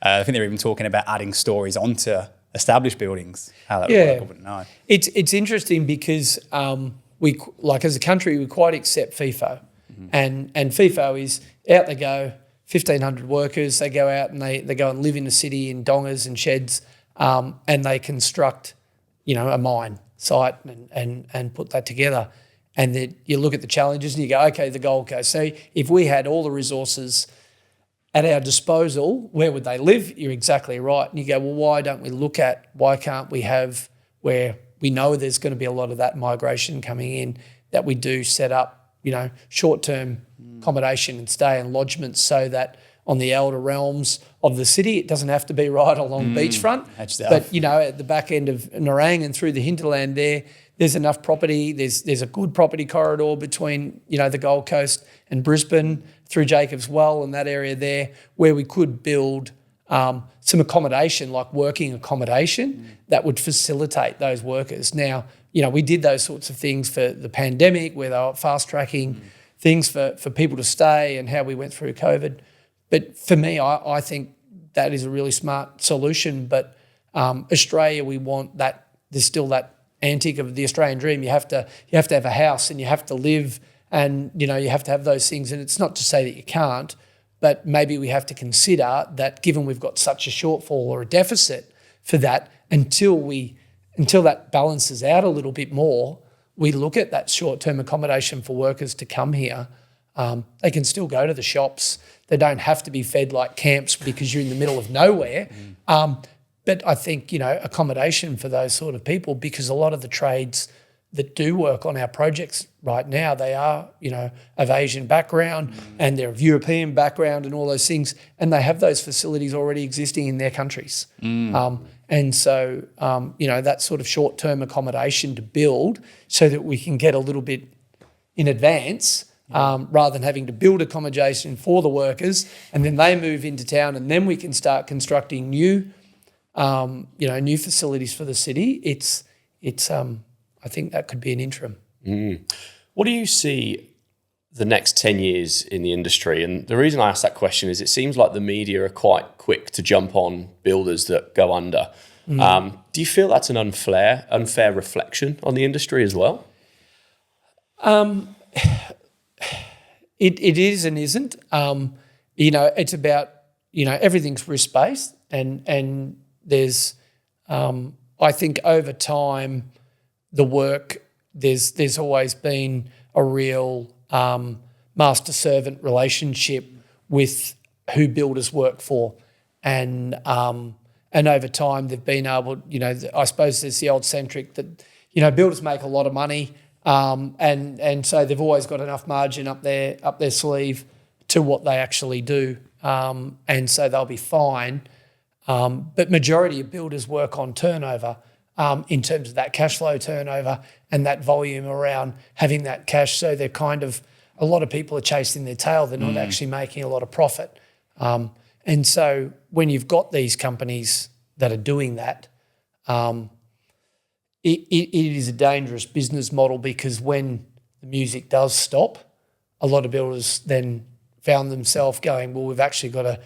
I think they're even talking about adding stories onto established buildings. How that would work, I wouldn't know. It's interesting because we, like as a country, we quite accept FIFO. And FIFO is out they go, 1,500 workers, they go out and they go and live in the city in dongers and sheds, and they construct, a mine site and put that together. And then you look at the challenges and you go, okay, the Gold Coast. So if we had all the resources at our disposal, where would they live? You're exactly right. And you go, well, why can't we have where we know there's going to be a lot of that migration coming in, that we do set up, short-term accommodation and stay and lodgements so that on the outer realms of the city, it doesn't have to be right along beachfront. But, at the back end of Nerang and through the hinterland there's enough property. There's a good property corridor between, the Gold Coast and Brisbane through Jacobs Well and that area there where we could build some accommodation, like working accommodation, that would facilitate those workers. Now, we did those sorts of things for the pandemic where they were fast-tracking things for people to stay and how we went through COVID. But for me, I think that is a really smart solution. But Australia, we want that. There's still that antic of the Australian dream. You have to have a house and you have to live and, you have to have those things. And it's not to say that you can't, but maybe we have to consider that given we've got such a shortfall or a deficit for that, until that balances out a little bit more, we look at that short-term accommodation for workers to come here. They can still go to the shops. They don't have to be fed like camps because you're in the middle of nowhere. But I think, accommodation for those sort of people, because a lot of the trades that do work on our projects right now, they are, of Asian background and they're of European background and all those things, and they have those facilities already existing in their countries. And so, that sort of short-term accommodation to build so that we can get a little bit in advance rather than having to build accommodation for the workers and then they move into town and then we can start constructing new facilities for the city. I think that could be an interim. What do you see the next 10 years in the industry? And the reason I ask that question is it seems like the media are quite quick to jump on builders that go under. Do you feel that's an unfair reflection on the industry as well? It is and isn't. It's about, everything's risk-based and there's, I think over time, the work, there's always been a real master-servant relationship with who builders work for. And over time, they've been able, I suppose there's the old centric that, builders make a lot of money and so they've always got enough margin up their sleeve to what they actually do. And so they'll be fine. But majority of builders work on turnover. In terms of that cash flow turnover and that volume around having that cash. So they're a lot of people are chasing their tail. They're not actually making a lot of profit. And so when you've got these companies that are doing that, it is a dangerous business model because when the music does stop, a lot of builders then found themselves going, well, we've actually got to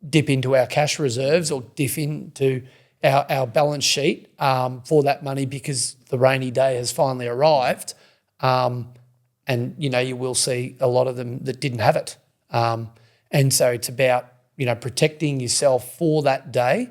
dip into our cash reserves or dip into our balance sheet for that money because the rainy day has finally arrived. And, you will see a lot of them that didn't have it. And so it's about, protecting yourself for that day.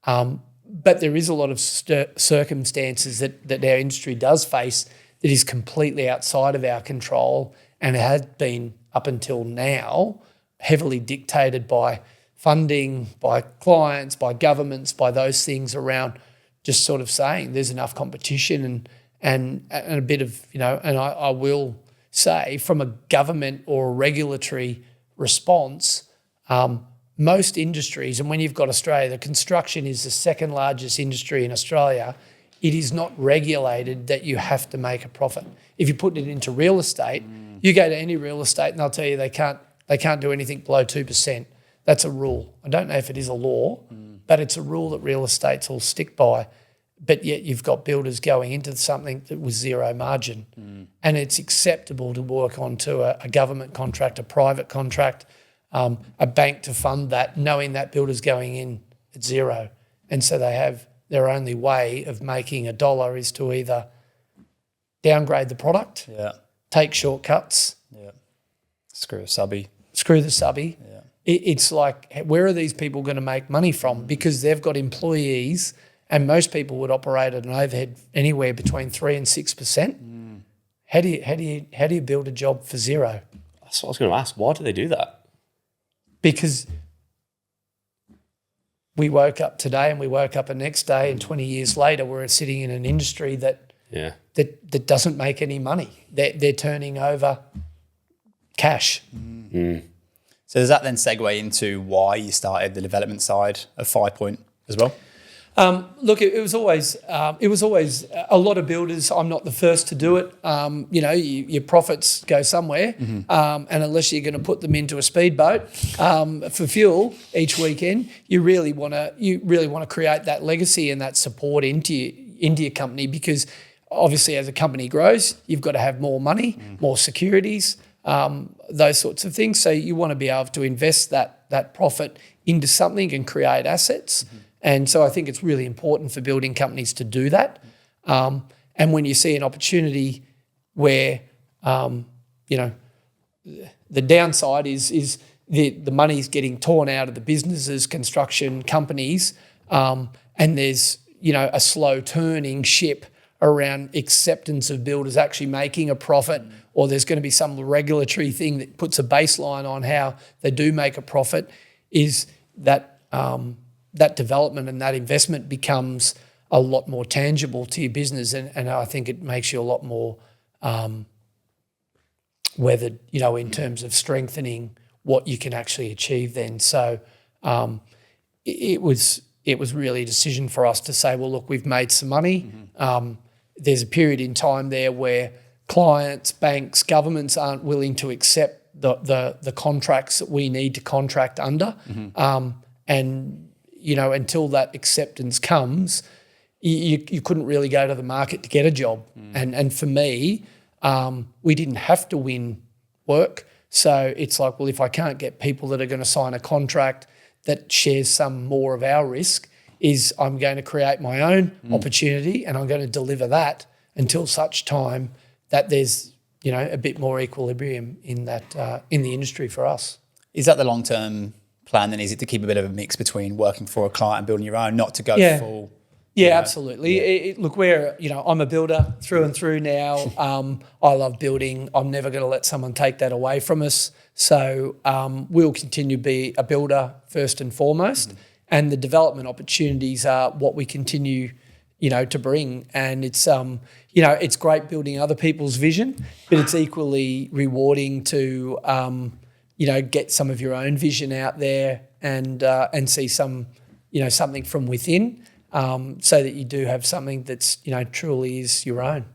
But there is a lot of circumstances that our industry does face that is completely outside of our control and it has been up until now heavily dictated by funding, by clients, by governments, by those things around just sort of saying there's enough competition and a bit of, and I will say from a government or a regulatory response, most industries, and when you've got Australia, the construction is the second largest industry in Australia, it is not regulated that you have to make a profit. If you put it into real estate, you go to any real estate and they'll tell you they can't do anything below 2%. That's a rule. I don't know if it is a law, but it's a rule that real estates all stick by. But yet you've got builders going into something that was zero margin. And it's acceptable to work onto a government contract, a private contract, a bank to fund that, knowing that builder's going in at zero. And so they have their only way of making a dollar is to either downgrade the product, take shortcuts, screw the subby. Yeah. It's like, where are these people going to make money from? Because they've got employees, and most people would operate at an overhead anywhere between 3 and 6%. How do you build a job for zero? That's what I was going to ask. Why do they do that? Because we woke up today and we woke up the next day, and 20 years later we're sitting in an industry that doesn't make any money. They're turning over cash. So does that then segue into why you started the development side of 5Point as well? Look, it was always a lot of builders. I'm not the first to do it. Your profits go somewhere, and unless you're going to put them into a speedboat for fuel each weekend, you really want to create that legacy and that support into your company, because obviously as a company grows, you've got to have more money, more securities, those sorts of things. So you want to be able to invest that profit into something and create assets. And so I think it's really important for building companies to do that. And when you see an opportunity where, the downside is the money's getting torn out of the businesses, construction companies, and there's, a slow turning ship around acceptance of builders actually making a profit, or there's going to be some regulatory thing that puts a baseline on how they do make a profit, is that that development and that investment becomes a lot more tangible to your business, and I think it makes you a lot more weathered, in terms of strengthening what you can actually achieve then. So it was really a decision for us to say, well, look, we've made some money. There's a period in time there where clients, banks, governments aren't willing to accept the contracts that we need to contract under. And, until that acceptance comes, you couldn't really go to the market to get a job. And for me, we didn't have to win work. So it's like, well, if I can't get people that are going to sign a contract that shares some more of our risk, I'm going to create my own opportunity, and I'm going to deliver that until such time that there's, a bit more equilibrium in that in the industry for us. Is that the long-term plan then? Is it to keep a bit of a mix between working for a client and building your own, not to go full? Yeah, absolutely. Look, I'm a builder through and through now. I love building. I'm never going to let someone take that away from us. So we'll continue to be a builder first and foremost. And the development opportunities are what we continue, to bring. And it's, it's great building other people's vision, but it's equally rewarding to, get some of your own vision out there and see some, something from within, so that you do have something that's, truly is your own.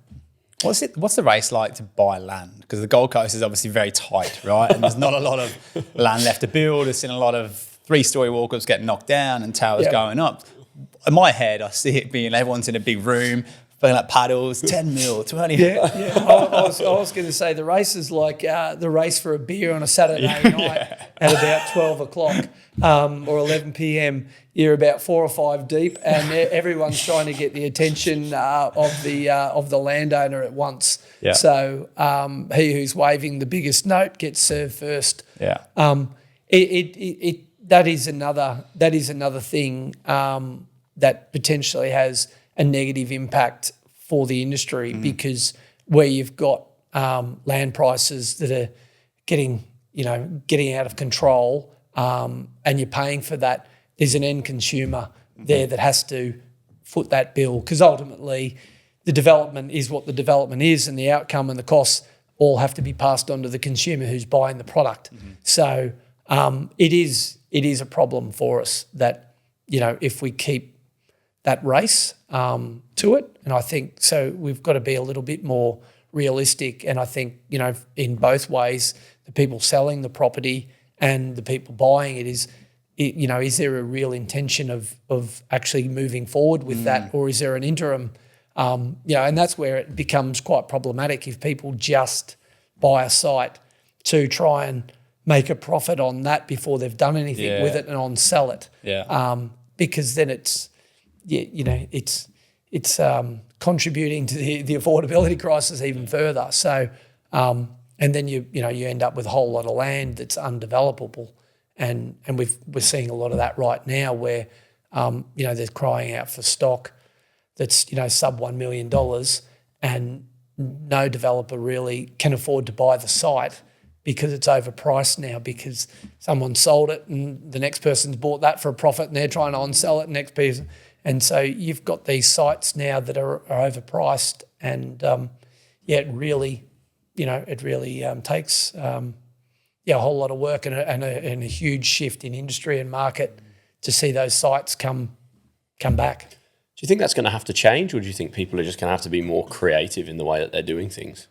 What's the race like to buy land? Because the Gold Coast is obviously very tight, right? And there's not a lot of land left to build. There's been a lot of 3-story walk-ups getting knocked down and towers going up. In my head, I see it being everyone's in a big room, playing like paddles, 10 mil, 20 mil. I was going to say the race is like the race for a beer on a Saturday night at about 12 o'clock or 11 p.m. You're about 4 or 5 deep, and everyone's trying to get the attention of the landowner at once. Yeah. So he who's waving the biggest note gets served first. Yeah. That is another thing that potentially has a negative impact for the industry, because where you've got land prices that are getting out of control, and you're paying for that, there's an end consumer there that has to foot that bill, because ultimately the development is what the development is, and the outcome and the costs all have to be passed on to the consumer who's buying the product. So it is a problem for us that, if we keep that race to it, and I think so we've got to be a little bit more realistic, and I think, in both ways, the people selling the property and the people buying it is there a real intention of actually moving forward with that, or is there an interim? And that's where it becomes quite problematic if people just buy a site to try and make a profit on that before they've done anything with it and on sell it. Because then it's contributing to the affordability crisis even further. So and then you end up with a whole lot of land that's undevelopable, and we're seeing a lot of that right now where they're crying out for stock that's sub $1 million, and no developer really can afford to buy the site because it's overpriced now, because someone sold it and the next person's bought that for a profit and they're trying to on-sell it next person. And so you've got these sites now that are overpriced, and it really takes a whole lot of work and a huge shift in industry and market to see those sites come back. Do you think that's going to have to change, or do you think people are just going to have to be more creative in the way that they're doing things?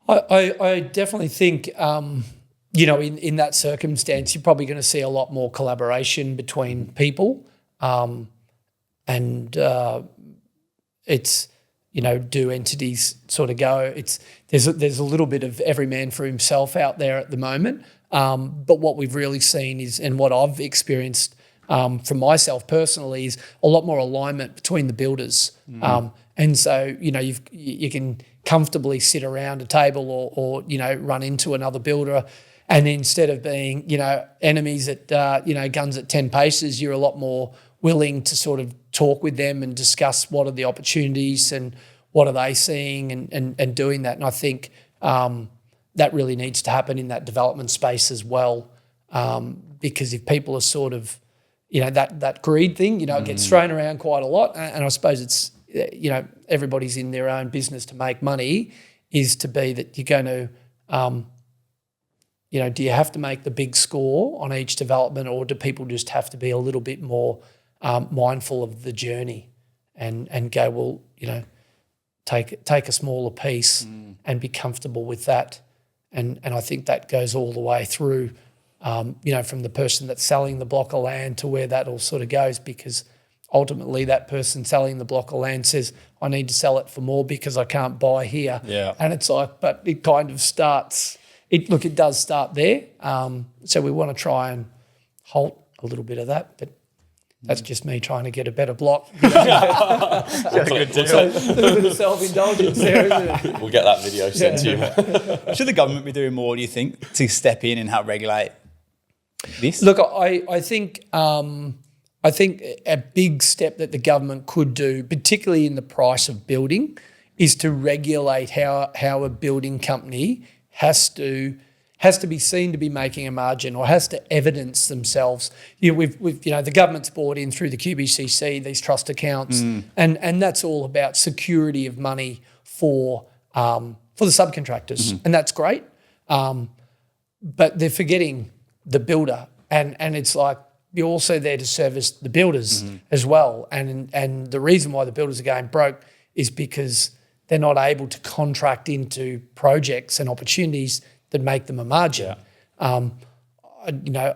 I definitely think, in that circumstance, you're probably going to see a lot more collaboration between people, and it's, do entities sort of go? There's a little bit of every man for himself out there at the moment, but what we've really seen is, and what I've experienced from myself personally, is a lot more alignment between the builders. And so, you can comfortably sit around a table or run into another builder, and instead of being, enemies at, guns at 10 paces, you're a lot more willing to sort of talk with them and discuss what are the opportunities and what are they seeing, and doing that. And I think that really needs to happen in that development space as well, because if people are sort of, that greed thing, it gets thrown around quite a lot, and I suppose it's, everybody's in their own business to make money, is to be that you're going to, do you have to make the big score on each development, or do people just have to be a little bit more mindful of the journey and go, well, take a smaller piece and be comfortable with that. And I think that goes all the way through, from the person that's selling the block of land to where that all sort of goes, because ultimately that person selling the block of land says, I need to sell it for more because I can't buy here. Yeah. And it's like, but it kind of starts, it does start there. So we want to try and halt a little bit of that, but that's just me trying to get a better block. Good deal. So a little bit of self-indulgence there, isn't it? We'll get that video sent to you. Should the government be doing more, do you think, to step in and help regulate this? Look, I think a big step that the government could do, particularly in the price of building, is to regulate how a building company has to be seen to be making a margin, or has to evidence themselves. We've the government's brought in through the QBCC these trust accounts, and that's all about security of money for the subcontractors, and that's great. But they're forgetting the builder, and it's like, you're also there to service the builders as well. And the reason why the builders are going broke is because they're not able to contract into projects and opportunities that make them a margin. Yeah.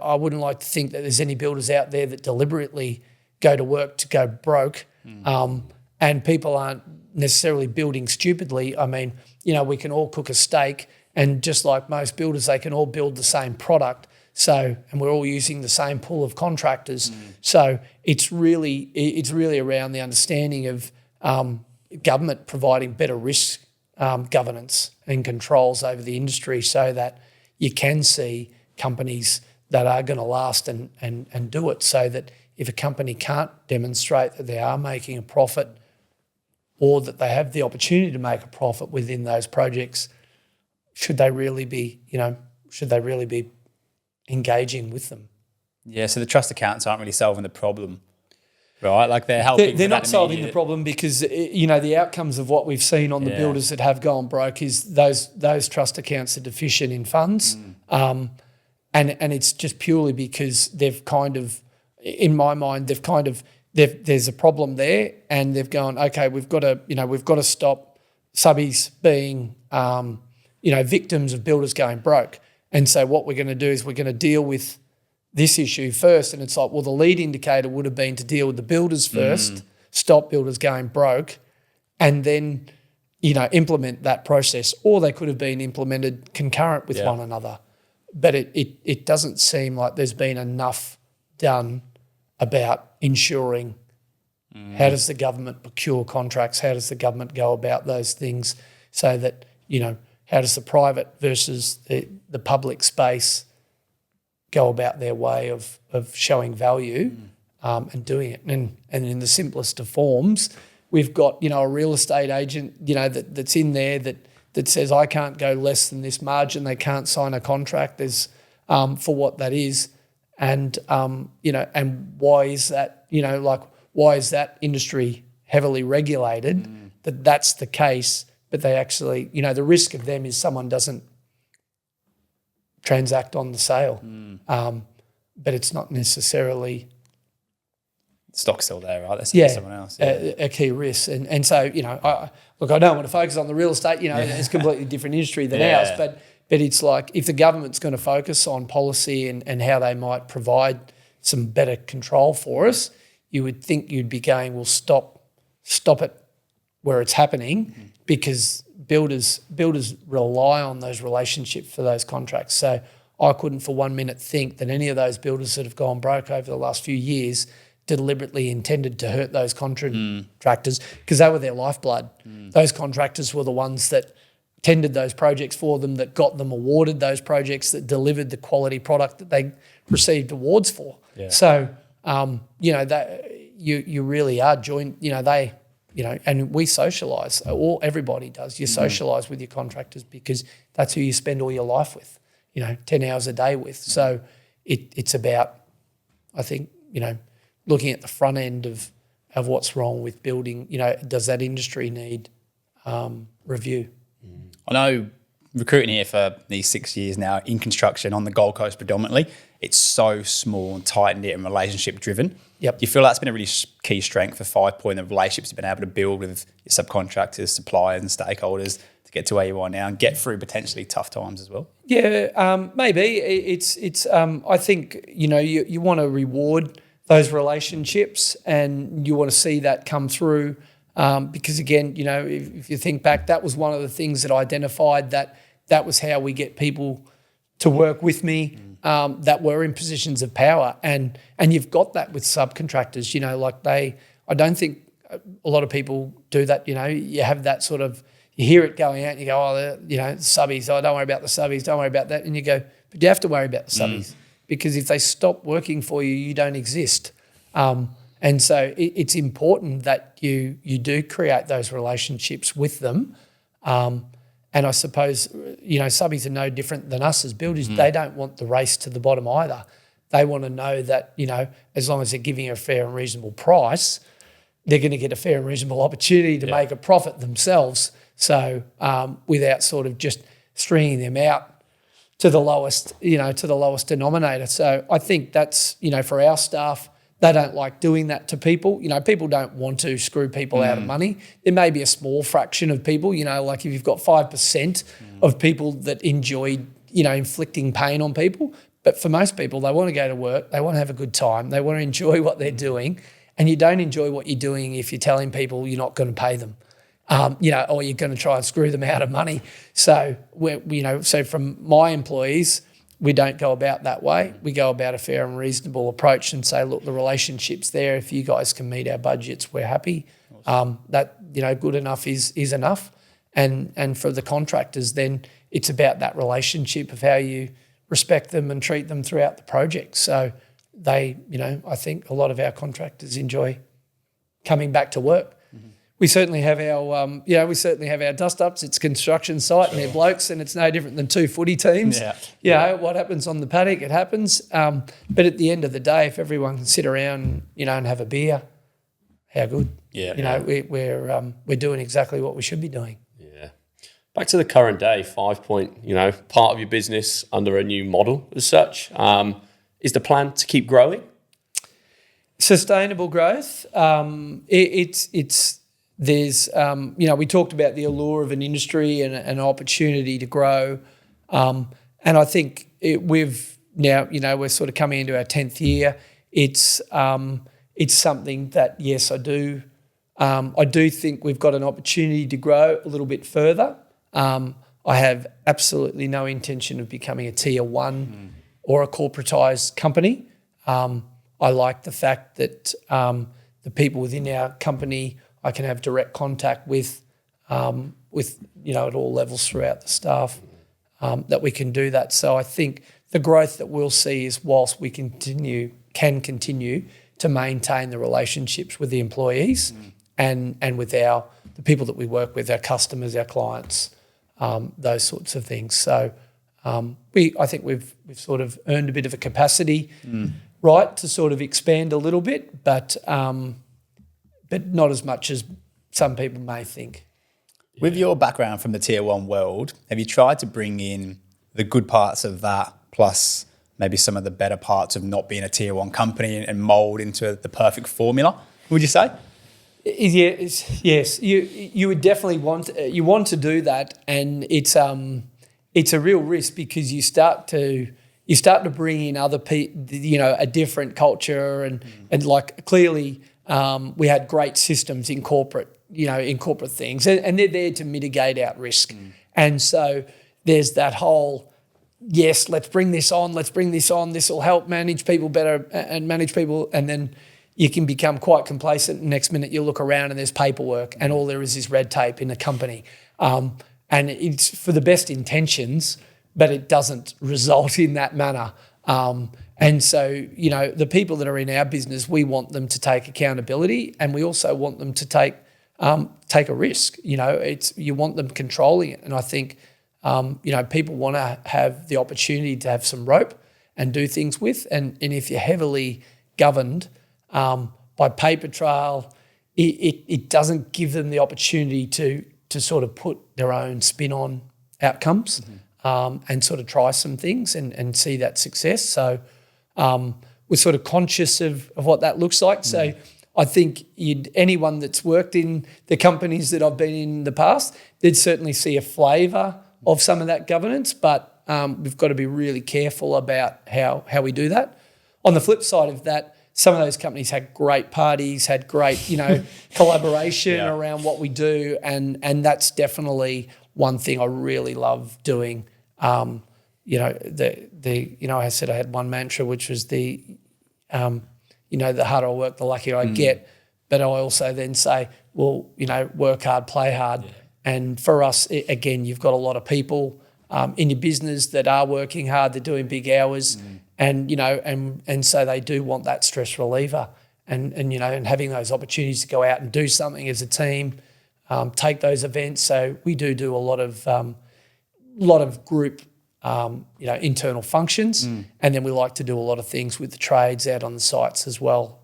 I wouldn't like to think that there's any builders out there that deliberately go to work to go broke, and people aren't necessarily building stupidly. I mean, we can all cook a steak, and just like most builders, they can all build the same product. So, and we're all using the same pool of contractors. So it's really around the understanding of government providing better risk governance and controls over the industry, so that you can see companies that are going to last and do it, so that if a company can't demonstrate that they are making a profit, or that they have the opportunity to make a profit within those projects, should they really be engaging with them? Yeah, so the trust accounts aren't really solving the problem. Right, like they're helping. They're with not that solving the immediate- problem because, the outcomes of what we've seen on the Yeah. builders that have gone broke is those trust accounts are deficient in funds. And it's just purely because they've kind of, in my mind, there's a problem there, and they've gone, okay, we've got to stop subbies being, victims of builders going broke. And so what we're going to do is we're going to deal with this issue first. And it's like, well, the lead indicator would have been to deal with the builders first, stop builders going broke, and then, implement that process. Or they could have been implemented concurrent with one another. But it doesn't seem like there's been enough done about ensuring how does the government procure contracts, how does the government go about those things, so that, how does the private versus the public space go about their way of showing value and doing it. And in the simplest of forms, we've got, a real estate agent, that's in there that says, I can't go less than this margin. They can't sign a contract. There's for what that is. And, and why is that, why is that industry heavily regulated that's the case? But they actually, the risk of them is someone doesn't transact on the sale. But it's not necessarily Stock's still there, right? That's someone else. A key risk. And so, I don't want to focus on the real estate, it's a completely different industry than ours, but it's like, if the government's going to focus on policy and how they might provide some better control for us, you would think you'd be going, well, stop it where it's happening, because builders rely on those relationships for those contracts. So I couldn't for 1 minute think that any of those builders that have gone broke over the last few years deliberately intended to hurt those contractors, because they were their lifeblood. Those contractors were the ones that tendered those projects for them, that got them awarded those projects, that delivered the quality product that they received awards for. Yeah. So, that you really are joined, and we socialise, or everybody does. You socialise with your contractors because that's who you spend all your life with, 10 hours a day with. So it's about, I think, looking at the front end of what's wrong with building, does that industry need review? I know recruiting here for these 6 years now in construction on the Gold Coast predominantly, it's so small and tight-knit and relationship-driven. Yep. Do you feel that's been a really key strength for 5Point, the relationships you've been able to build with your subcontractors, suppliers and stakeholders to get to where you are now and get through potentially tough times as well? Yeah, maybe. It's. I think, you want to reward those relationships, and you want to see that come through, because again, if you think back, that was one of the things that I identified, that was how we get people to work with me that were in positions of power, and you've got that with subcontractors. I don't think a lot of people do that. You have that sort of, you hear it going out, and you go, subbies. Oh, don't worry about the subbies. Don't worry about that, and you go, but you have to worry about the subbies. Because if they stop working for you, you don't exist. And so it's important that you do create those relationships with them. And I suppose, subbies are no different than us as builders. They don't want the race to the bottom either. They want to know that, as long as they're giving a fair and reasonable price, they're going to get a fair and reasonable opportunity to make a profit themselves. So without sort of just stringing them out to the lowest denominator. So I think that's, for our staff, they don't like doing that to people. People don't want to screw people out of money. There may be a small fraction of people, like if you've got 5% of people that enjoy, inflicting pain on people. But for most people, they want to go to work, they want to have a good time, they want to enjoy what they're doing. And you don't enjoy what you're doing if you're telling people you're not going to pay them. Or you're going to try and screw them out of money. So, so from my employees, we don't go about that way. We go about a fair and reasonable approach and say, look, the relationship's there. If you guys can meet our budgets, we're happy. That, good enough is enough. And for the contractors, then it's about that relationship of how you respect them and treat them throughout the project. So they, I think a lot of our contractors enjoy coming back to work. We certainly have our dust ups. It's a construction site and they're blokes, and it's no different than two footy teams. What happens on the paddock, it happens. But at the end of the day, if everyone can sit around, and have a beer, how good. Yeah, We're doing exactly what we should be doing. Yeah. Back to the current day, 5Point, part of your business under a new model as such. Is the plan to keep growing? Sustainable growth. We talked about the allure of an industry and an opportunity to grow. And I think we're sort of coming into our 10th year. It's something that, yes, I do. I do think we've got an opportunity to grow a little bit further. I have absolutely no intention of becoming a tier one or a corporatised company. I like the fact that the people within our company I can have direct contact with at all levels throughout the staff, that we can do that. So I think the growth that we'll see is whilst we can continue to maintain the relationships with the employees and with the people that we work with, our customers, our clients, those sorts of things. So I think we've sort of earned a bit of a capacity, right, to sort of expand a little bit, but not as much as some people may think. With your background from the tier one world, have you tried to bring in the good parts of that plus maybe some of the better parts of not being a tier one company and mould into the perfect formula, would you say? Yes. You would definitely want to do that, and it's a real risk because you start to bring in other people, a different culture, and like clearly we had great systems in corporate things, and they're there to mitigate our risk, and so there's that whole, yes, let's bring this on, this will help manage people better and manage people, and then you can become quite complacent. Next minute you look around and there's paperwork and all there is red tape in the company. And it's for the best intentions, but it doesn't result in that manner. And so, the people that are in our business, we want them to take accountability, and we also want them to take a risk. You want them controlling it. And I think, people want to have the opportunity to have some rope and do things with. And if you're heavily governed by paper trail, it doesn't give them the opportunity to sort of put their own spin on outcomes and sort of try some things and see that success. So we're sort of conscious of what that looks like. So I think anyone that's worked in the companies that I've been in the past, they'd certainly see a flavour of some of that governance, but we've got to be really careful about how we do that. On the flip side of that, some of those companies had great parties, had great, collaboration around what we do, and that's definitely one thing I really love doing. I said I had one mantra, which was the harder I work, the luckier I get. But I also then say, well, work hard, play hard. Yeah. And for us, again, you've got a lot of people in your business that are working hard, they're doing big hours, and so they do want that stress reliever, and having those opportunities to go out and do something as a team, take those events. So we do a lot of group, internal functions, and then we like to do a lot of things with the trades out on the sites as well.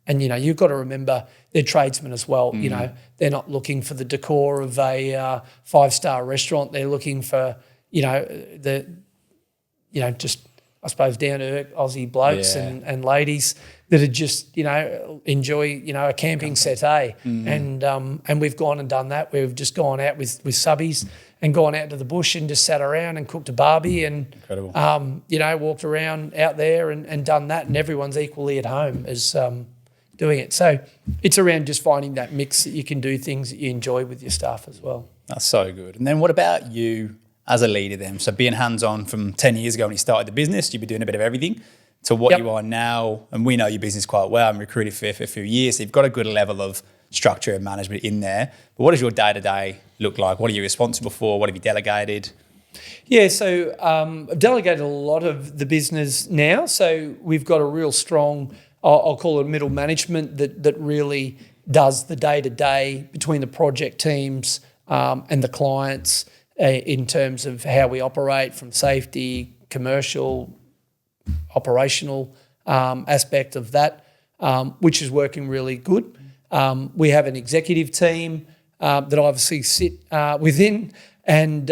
And you've got to remember they're tradesmen as well. They're not looking for the decor of a 5-star restaurant. They're looking for just, I suppose, down to earth Aussie blokes and ladies that are just enjoy a camping settee. And we've gone and done that. We've just gone out with subbies and gone out to the bush and just sat around and cooked a barbie and walked around out there and done that, and everyone's equally at home as doing it. So it's around just finding that mix that you can do things that you enjoy with your staff as well. That's so good. And then what about you as a leader then? So being hands-on from 10 years ago when you started the business, you've been doing a bit of everything, to what you are now, and we know your business quite well and recruited for a few years, so you've got a good level of structure and management in there. But what does your day-to-day look like? What are you responsible for? What have you delegated? Yeah, so I've delegated a lot of the business now. So we've got a real strong, I'll call it middle management that really does the day-to-day between the project teams and the clients in terms of how we operate from safety, commercial, operational aspect of that, which is working really good. We have an executive team that I obviously sit within, and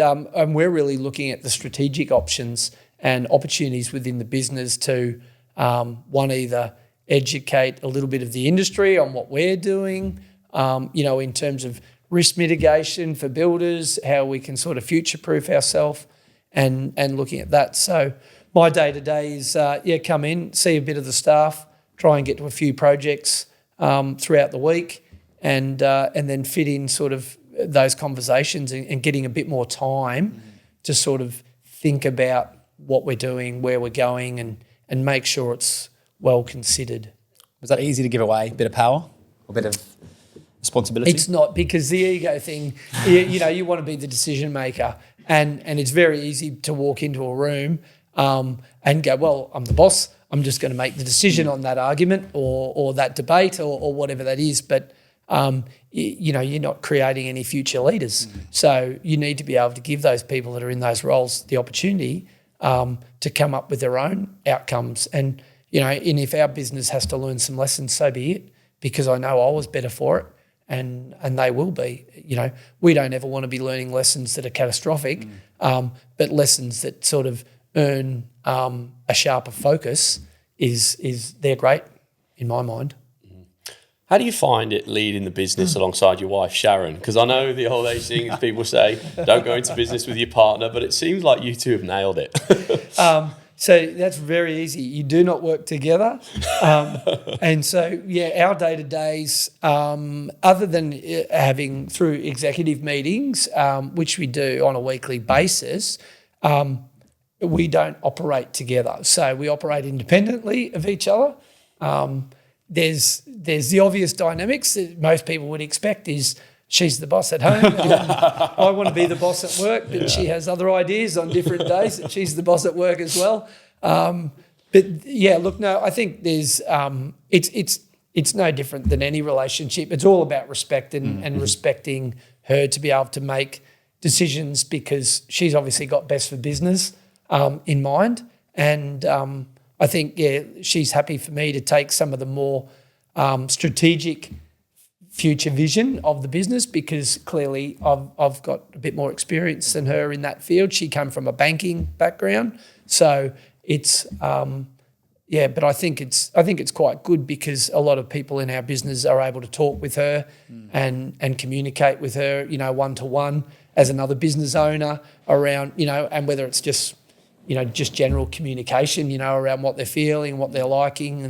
we're really looking at the strategic options and opportunities within the business to, one, either educate a little bit of the industry on what we're doing, in terms of risk mitigation for builders, how we can sort of future-proof ourselves, and looking at that. So my day-to-day is, come in, see a bit of the staff, try and get to a few projects throughout the week, and then fit in sort of those conversations and getting a bit more time to sort of think about what we're doing, where we're going, and make sure it's well considered. Was that easy to give away? A bit of power? A bit of responsibility? It's not, because the ego thing, you want to be the decision maker, and it's very easy to walk into a room and go, well, I'm the boss, I'm just going to make the decision on that argument or that debate or whatever that is. But, you're not creating any future leaders. So you need to be able to give those people that are in those roles the opportunity to come up with their own outcomes. And, and if our business has to learn some lessons, so be it, because I know I was better for it and they will be. We don't ever want to be learning lessons that are catastrophic, but lessons that sort of earn a sharper focus they're great in my mind. How do you find it leading the business alongside your wife, Sharon? Because I know the old age thing is people say, don't go into business with your partner, but it seems like you two have nailed it. So that's very easy. You do not work together. And so, our day-to-days, other than having through executive meetings, which we do on a weekly basis, we don't operate together. So we operate independently of each other. There's the obvious dynamics that most people would expect is she's the boss at home and I want to be the boss at work, but she has other ideas on different days and she's the boss at work as well. I think there's it's no different than any relationship. It's all about respect and respecting her to be able to make decisions, because she's obviously got best for business in mind, and I think, she's happy for me to take some of the more strategic future vision of the business, because clearly I've got a bit more experience than her in that field. She came from a banking background, so it's but I think it's quite good, because a lot of people in our business are able to talk with her and communicate with her, one-to-one as another business owner around, and whether it's just general communication, around what they're feeling, what they're liking,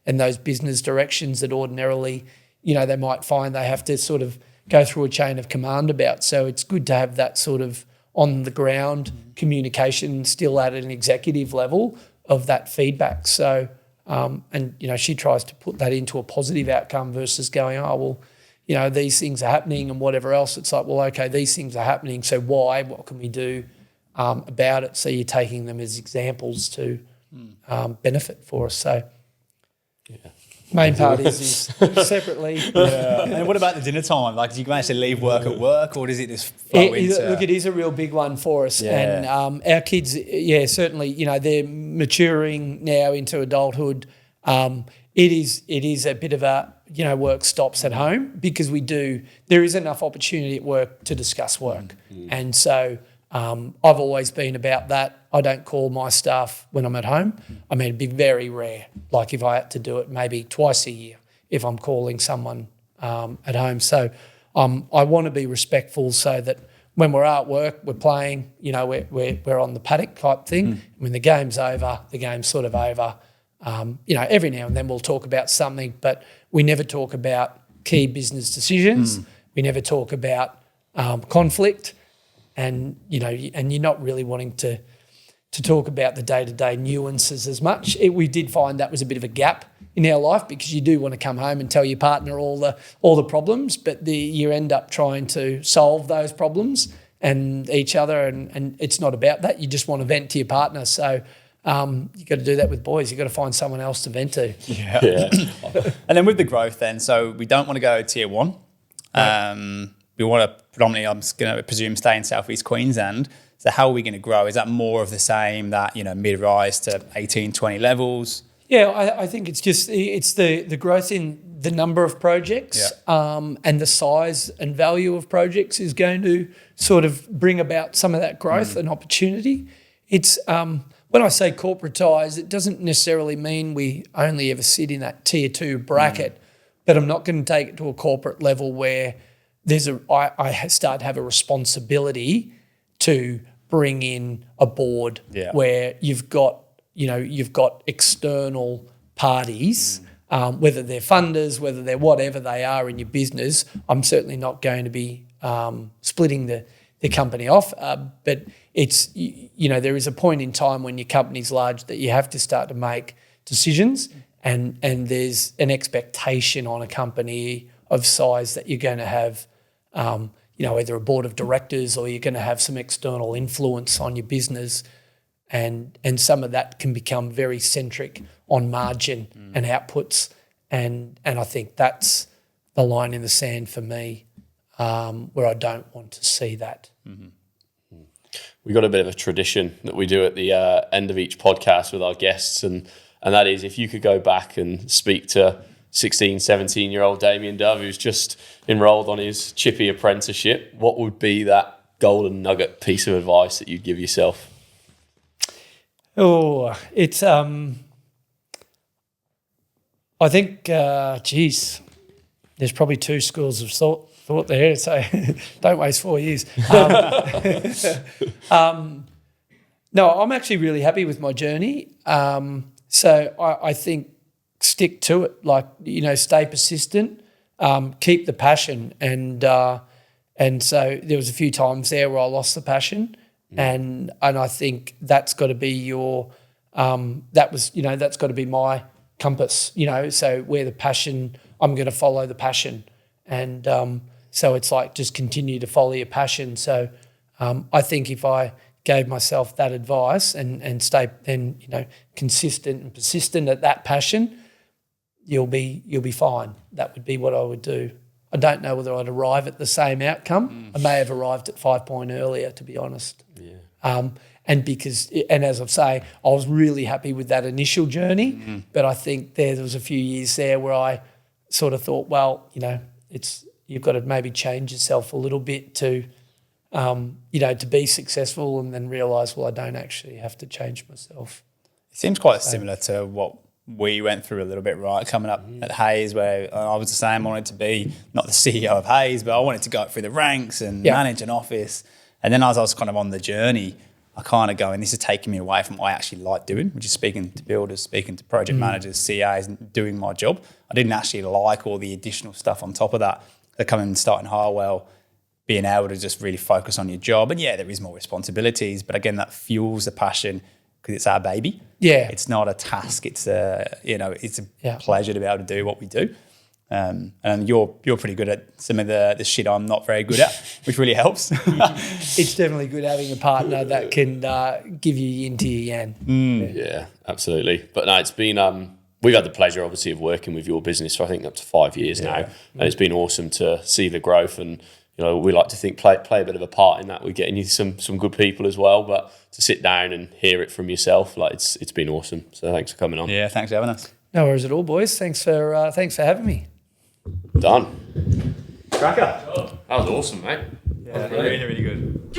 and those business directions that ordinarily, they might find they have to sort of go through a chain of command about. So it's good to have that sort of on the ground communication still at an executive level of that feedback. So, she tries to put that into a positive outcome versus going, these things are happening and whatever else. It's like, well, okay, these things are happening, so why? What can we do about it? So you're taking them as examples to benefit for us. So main part is separately. Yeah. And what about the dinner time? Like, do you manage to leave work at work, or does it just flow into... Look, it is a real big one for us. And our kids, certainly, they're maturing now into adulthood. It is a bit of a, work stops at home, because there is enough opportunity at work to discuss work. And so I've always been about that. I don't call my staff when I'm at home. I mean, it'd be very rare. Like if I had to do it maybe twice a year if I'm calling someone at home. So I want to be respectful, so that when we're at work, we're playing, we're on the paddock type thing. When the game's over, the game's sort of over. Every now and then we'll talk about something, but we never talk about key business decisions. We never talk about conflict. And you're not really wanting to talk about the day-to-day nuances as much. We did find that was a bit of a gap in our life, because you do want to come home and tell your partner all the problems, but you end up trying to solve those problems and each other, and it's not about that. You just want to vent to your partner. So you got to do that with boys. You got to find someone else to vent to. Yeah. And then with the growth, then, so we don't want to go tier one. Right. We want to predominantly, I'm going to presume, stay in Southeast Queensland. So how are we going to grow? Is that more of the same, that, mid-rise to 18, 20 levels? Yeah, I think it's the growth in the number of projects and the size and value of projects is going to sort of bring about some of that growth and opportunity. It's when I say corporatise, it doesn't necessarily mean we only ever sit in that tier 2 bracket, but I'm not going to take it to a corporate level where I start to have a responsibility to bring in a board where you've got external parties, whether they're funders, whether they're whatever they are in your business. I'm certainly not going to be splitting the company off, but it's, there is a point in time when your company's large that you have to start to make decisions, and there's an expectation on a company of size that you're going to have, either a board of directors or you're going to have some external influence on your business. And some of that can become very centric on margin and outputs. And I think that's the line in the sand for me, where I don't want to see that. Mm-hmm. We've got a bit of a tradition that we do at the end of each podcast with our guests, and that is, if you could go back and speak to 16, 17-year-old Damian Dove, who's just enrolled on his Chippy apprenticeship, what would be that golden nugget piece of advice that you'd give yourself? Oh, it's I think, there's probably 2 schools of thought there, so don't waste 4 years. No, I'm actually really happy with my journey. So I think stick to it, stay persistent, keep the passion. And so there was a few times there where I lost the passion. And I think that's got to be your that's got to be my compass, so where the passion, I'm going to follow the passion. And so it's like, just continue to follow your passion. So I think if I gave myself that advice and stay consistent and persistent at that passion, you'll be fine. That would be what I would do. I don't know whether I'd arrive at the same outcome. I may have arrived at 5Point earlier, to be honest. Yeah. And as I say, I was really happy with that initial journey, but I think there was a few years there where I sort of thought, well, you've got to maybe change yourself a little bit to be successful, and then realise, well, I don't actually have to change myself. It seems quite similar to what we went through a little bit, right? Coming up at Hayes, where I was the same. I wanted to be not the CEO of Hayes, but I wanted to go through the ranks and manage an office. And then as I was kind of on the journey, I kind of go, and this is taking me away from what I actually like doing, which is speaking to builders, speaking to project managers, CAs, and doing my job. I didn't actually like all the additional stuff on top of that. So coming and starting Harwell, being able to just really focus on your job. And there is more responsibilities, but again, that fuels the passion because it's our baby. Yeah. It's not a task. It's it's a pleasure to be able to do what we do. And you're pretty good at some of the shit I'm not very good at, which really helps. It's definitely good having a partner that can give you yin to your yang. Yeah, absolutely. But no, it's been we've had the pleasure, obviously, of working with your business for I think up to 5 years now, and it's been awesome to see the growth. And we like to think play a bit of a part in that. We're getting you some good people as well, but to sit down and hear it from yourself, it's been awesome. So thanks for coming on. Yeah, thanks for having us. No worries at all, boys. Thanks for having me. Done. Cracker. That was awesome, mate. Yeah, really, really good.